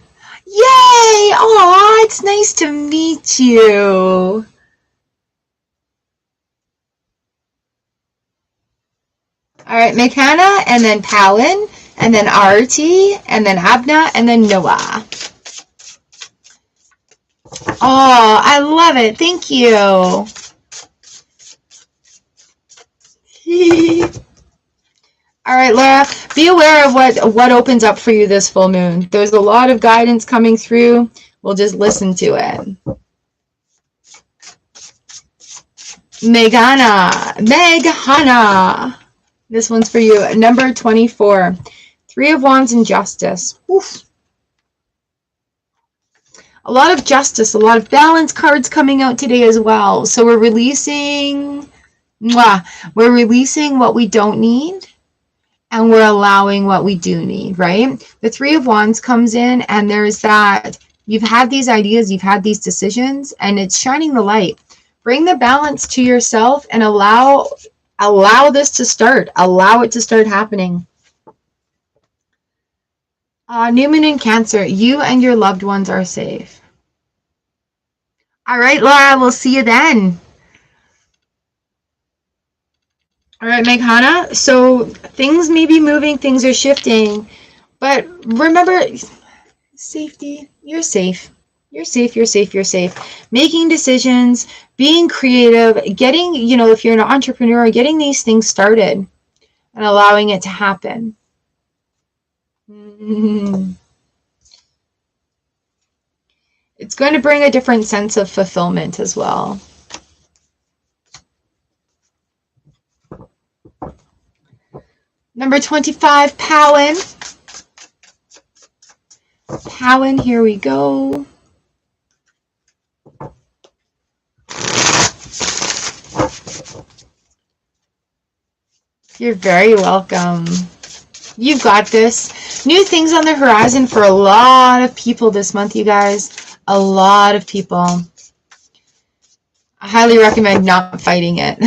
Yay! Oh, it's nice to meet you. All right, McKenna, and then Palin, and then Artie, and then Abna, and then Noah. Oh, I love it. Thank you. All right, Laura, be aware of what opens up for you this full moon. There's a lot of guidance coming through. We'll just listen to it. Meghana. This one's for you. Number 24. 3 of Wands and Justice. Oof. A lot of justice, a lot of balance cards coming out today as well. So we're releasing what we don't need, and we're allowing what we do need, right? The 3 of Wands comes in, and there's that, you've had these ideas, you've had these decisions, and it's shining the light. Bring the balance to yourself and allow this to start. Allow it to start happening. New moon in Cancer, you and your loved ones are safe. All right, Laura, we'll see you then. All right, Meghana, so things may be moving, things are shifting, but remember, safety, you're safe. You're safe, you're safe, you're safe. Making decisions, being creative, getting, if you're an entrepreneur, getting these things started and allowing it to happen. It's going to bring a different sense of fulfillment as well. Number 25, Powen. Powen, here we go. You're very welcome. You've got this. New things on the horizon for a lot of people this month, you guys. A lot of people. I highly recommend not fighting it.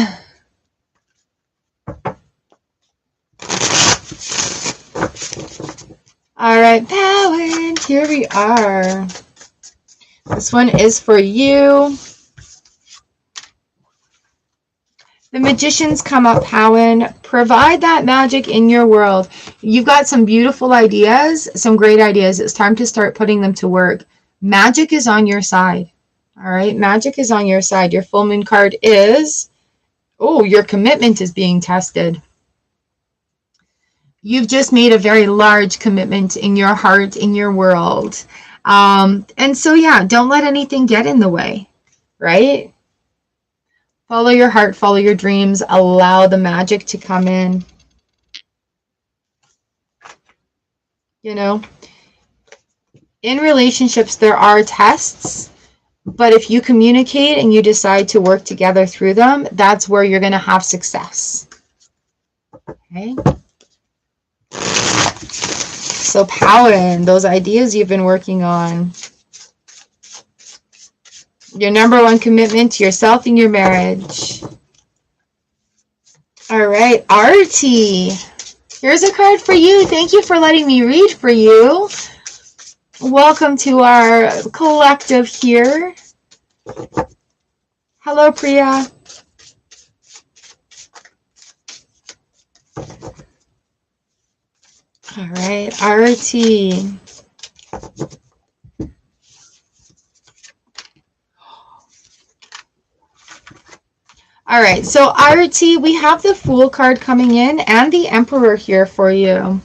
All right, Powen, here we are. This one is for you. The Magicians come up, Powen. Provide that magic in your world. You've got some beautiful ideas, some great ideas. It's time to start putting them to work. Magic is on your side. All right, magic is on your side. Your full moon card is, your commitment is being tested. You've just made a very large commitment in your heart, in your world. And so, don't let anything get in the way, right? Follow your heart, follow your dreams, allow the magic to come in. In relationships, there are tests, But if you communicate and you decide to work together through them, that's where you're going to have success. Okay. So power in those ideas you've been working on. Your number one commitment to yourself and your marriage. All right, Artie. Here's a card for you. Thank you for letting me read for you. Welcome to our collective here. Hello, Priya. All right, Artie. All right, so Artie, we have the Fool card coming in and the Emperor here for you.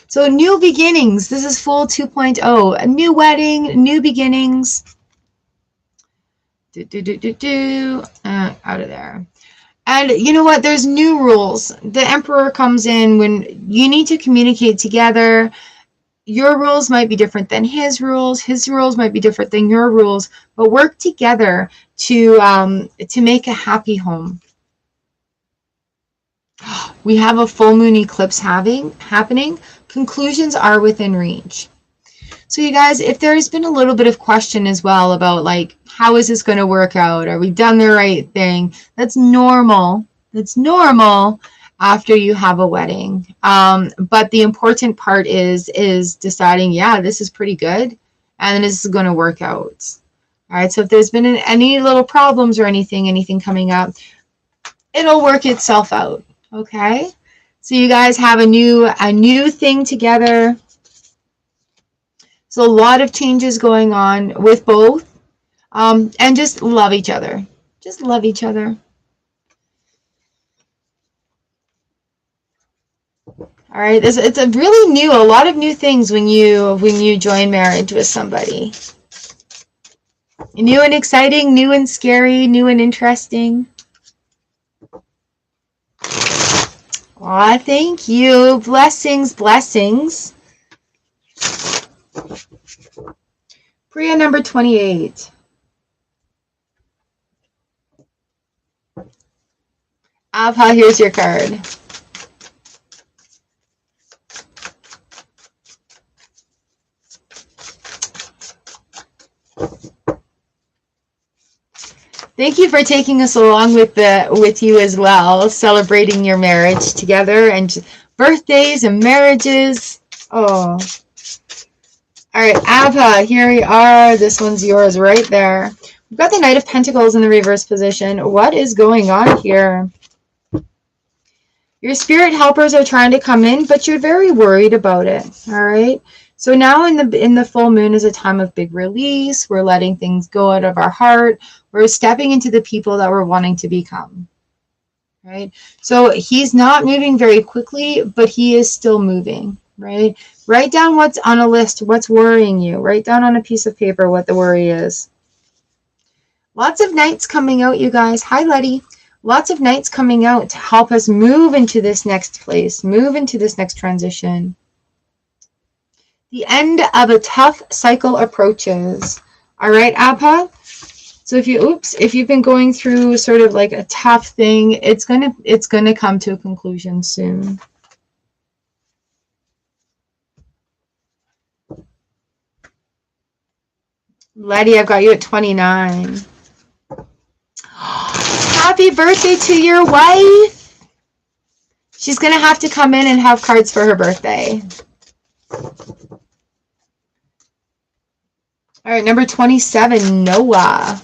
So new beginnings. This is Fool 2.0. A new wedding, new beginnings. Out of there. And you know what? There's new rules. The Emperor comes in when you need to communicate together. Your rules might be different than his rules. His rules might be different than your rules. But work together to make a happy home. We have a full moon eclipse happening. Conclusions are within reach. So you guys, if there's been a little bit of question as well about like, how is this going to work out? Are we done the right thing? That's normal. That's normal after you have a wedding. But the important part is deciding, yeah, this is pretty good. And this is going to work out. All right. So if there's been any little problems or anything coming up, it'll work itself out. Okay. So you guys have a new thing together. So a lot of changes going on with both. And just love each other. Just love each other. All right. It's a really new, a lot of new things when you join marriage with somebody. New and exciting, new and scary, new and interesting. Aw, thank you. Blessings, blessings. Priya number 28. Abha, here's your card. Thank you for taking us along with you as well, celebrating your marriage together and birthdays and marriages. Oh. All right, Abha, here we are. This one's yours right there. We've got the Knight of Pentacles in the reverse position. What is going on here? Your spirit helpers are trying to come in, but you're very worried about it. All right. So now in the full moon is a time of big release. We're letting things go out of our heart. We're stepping into the people that we're wanting to become. Right. So he's not moving very quickly, but he is still moving. Right. Write down what's on a list, what's worrying you. Write down on a piece of paper what the worry is. Lots of knights coming out, you guys. Hi, Letty. Lots of knights coming out to help us move into this next place, move into this next transition. The end of a tough cycle approaches. All right, Abha. So if you've been going through sort of like a tough thing, it's gonna come to a conclusion soon. Letty, I've got you at 29. Happy birthday to your wife. She's gonna have to come in and have cards for her birthday. All right, number 27, Noah.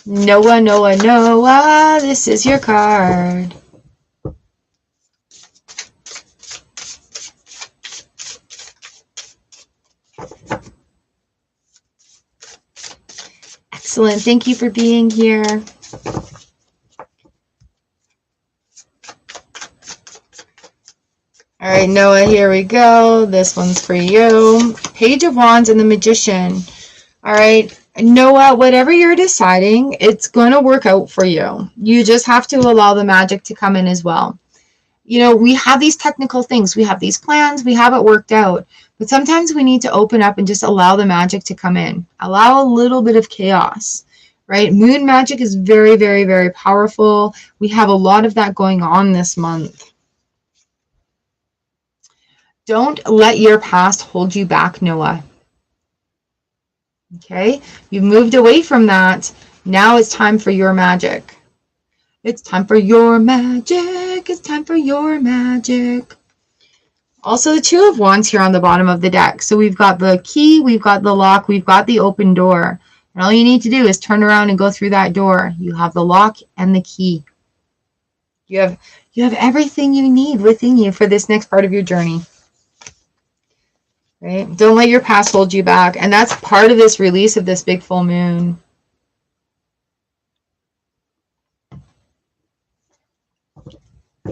Noah, Noah, Noah, this is your card. Excellent, thank you for being here. All right, Noah, here we go. This one's for you. Page of Wands and the Magician. All right, Noah, whatever you're deciding, it's going to work out for you. You just have to allow the magic to come in as well. you know, we have these technical things, we have these plans, we have it worked out, but sometimes we need to open up and just allow the magic to come in, allow a little bit of chaos, right? Moon magic is very, very, very powerful. We have a lot of that going on this month. Don't let your past hold you back, Noah. Okay, you've moved away from that. Now it's time for your magic. It's time for your magic. It's time for your magic. Also, the Two of Wands here on the bottom of the deck. So we've got the key, we've got the lock, we've got the open door. And all you need to do is turn around and go through that door. You have the lock and the key. You have everything you need within you for this next part of your journey. Right? Don't let your past hold you back. And that's part of this release of this big full moon.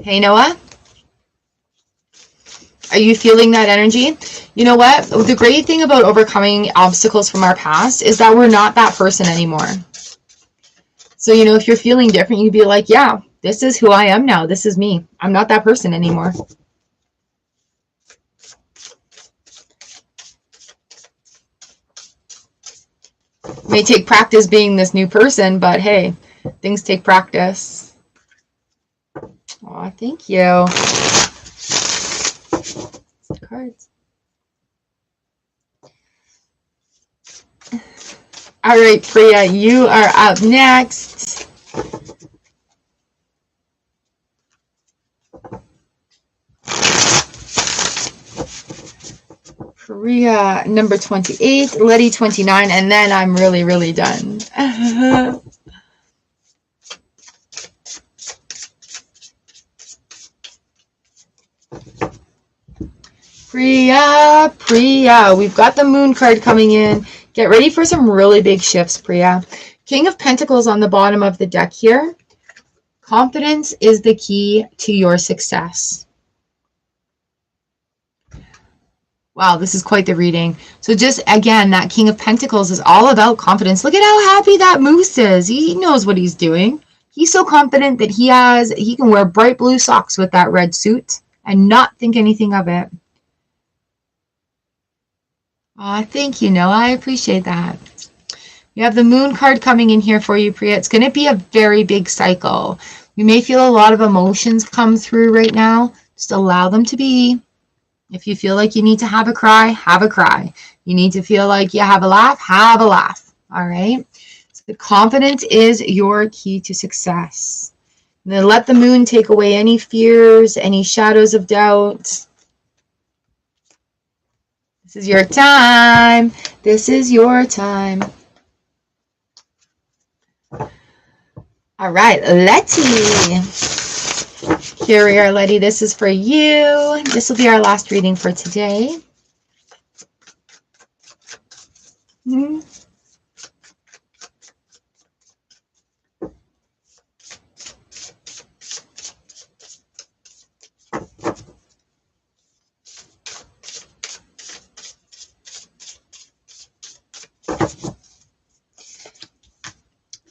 Hey, Noah? Are you feeling that energy? You know what? The great thing about overcoming obstacles from our past is that we're not that person anymore. So, you know, if you're feeling different, you'd be like, yeah, this is who I am now. This is me. I'm not that person anymore. May take practice being this new person, but hey, things take practice. Oh, thank you. Cards. All right, Priya, you are up next. Priya, number 28, Letty 29, and then I'm really, really done. Priya, we've got the moon card coming in. Get ready for some really big shifts, Priya. King of Pentacles on the bottom of the deck here. Confidence is the key to your success. Wow, this is quite the reading. So just, again, that King of Pentacles is all about confidence. Look at how happy that moose is. He knows what he's doing. He's so confident that he can wear bright blue socks with that red suit and not think anything of it. Oh, thank you, Noah. I appreciate that. We have the moon card coming in here for you, Priya. It's going to be a very big cycle. You may feel a lot of emotions come through right now. Just allow them to be. If you feel like you need to have a cry, have a cry. You need to feel like you have a laugh, have a laugh. All right? So confidence is your key to success. And then let the moon take away any fears, any shadows of doubt. This is your time. This is your time. All right, Letty. Here we are, Letty. This is for you. This will be our last reading for today.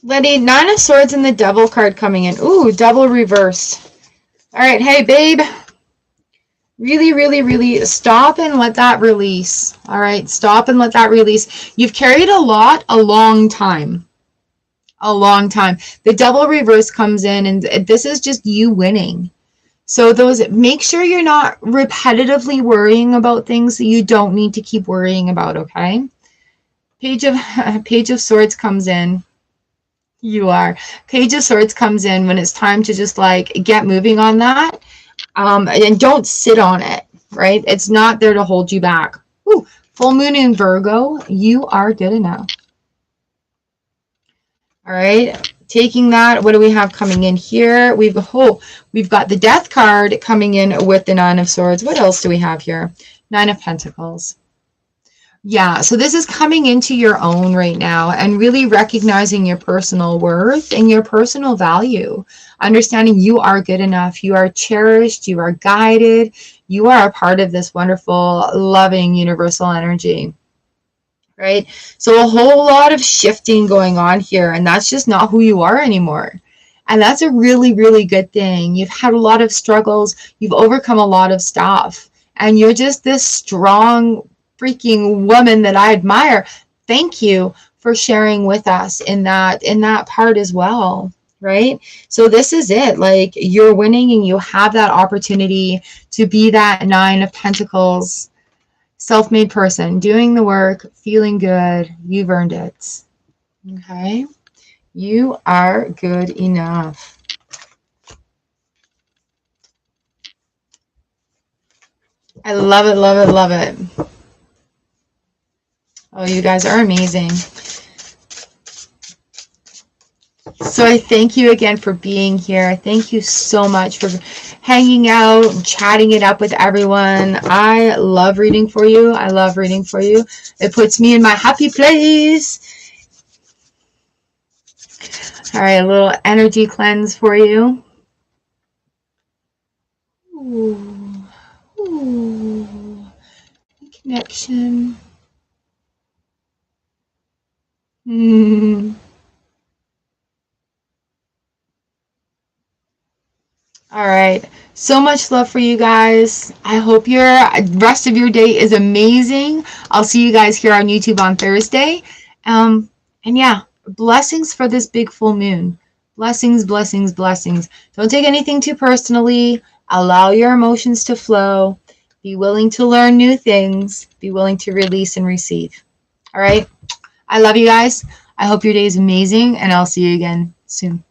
Letty, Nine of Swords and the Devil card coming in. Ooh, double reversed. All right, hey, babe. Really, really, really stop and let that release. All right, stop and let that release. You've carried a lot, a long time. A long time. The double reverse comes in, and this is just you winning. So make sure you're not repetitively worrying about things that you don't need to keep worrying about, okay? Page of Swords comes in. You are. Page of Swords comes in when it's time to just like get moving on that. And don't sit on it, right? It's not there to hold you back. Ooh, full moon in Virgo, you are good enough. All right, taking that, what do we have coming in here? We've got the Death card coming in with the Nine of Swords. What else do we have here? Nine of Pentacles. Yeah, so this is coming into your own right now and really recognizing your personal worth and your personal value. Understanding you are good enough, you are cherished, you are guided, you are a part of this wonderful, loving, universal energy. Right? So a whole lot of shifting going on here, and that's just not who you are anymore. And that's a really, really good thing. You've had a lot of struggles. You've overcome a lot of stuff. And you're just this strong freaking woman that I admire. Thank you for sharing with us in that part as well. Right? So this is it. Like, you're winning and you have that opportunity to be that Nine of Pentacles self-made person, doing the work, feeling good. You've earned it. Okay? You are good enough. I love it, love it, love it. Oh, you guys are amazing. So I thank you again for being here. Thank you so much for hanging out and chatting it up with everyone. I love reading for you. I love reading for you. It puts me in my happy place. All right, a little energy cleanse for you. Ooh. Ooh. Connection. All right. So much love for you guys. I hope your rest of your day is amazing. I'll see you guys here on YouTube on Thursday. And yeah, blessings for this big full moon. Blessings, blessings, blessings. Don't take anything too personally. Allow your emotions to flow. Be willing to learn new things. Be willing to release and receive. All right. I love you guys. I hope your day is amazing, and I'll see you again soon.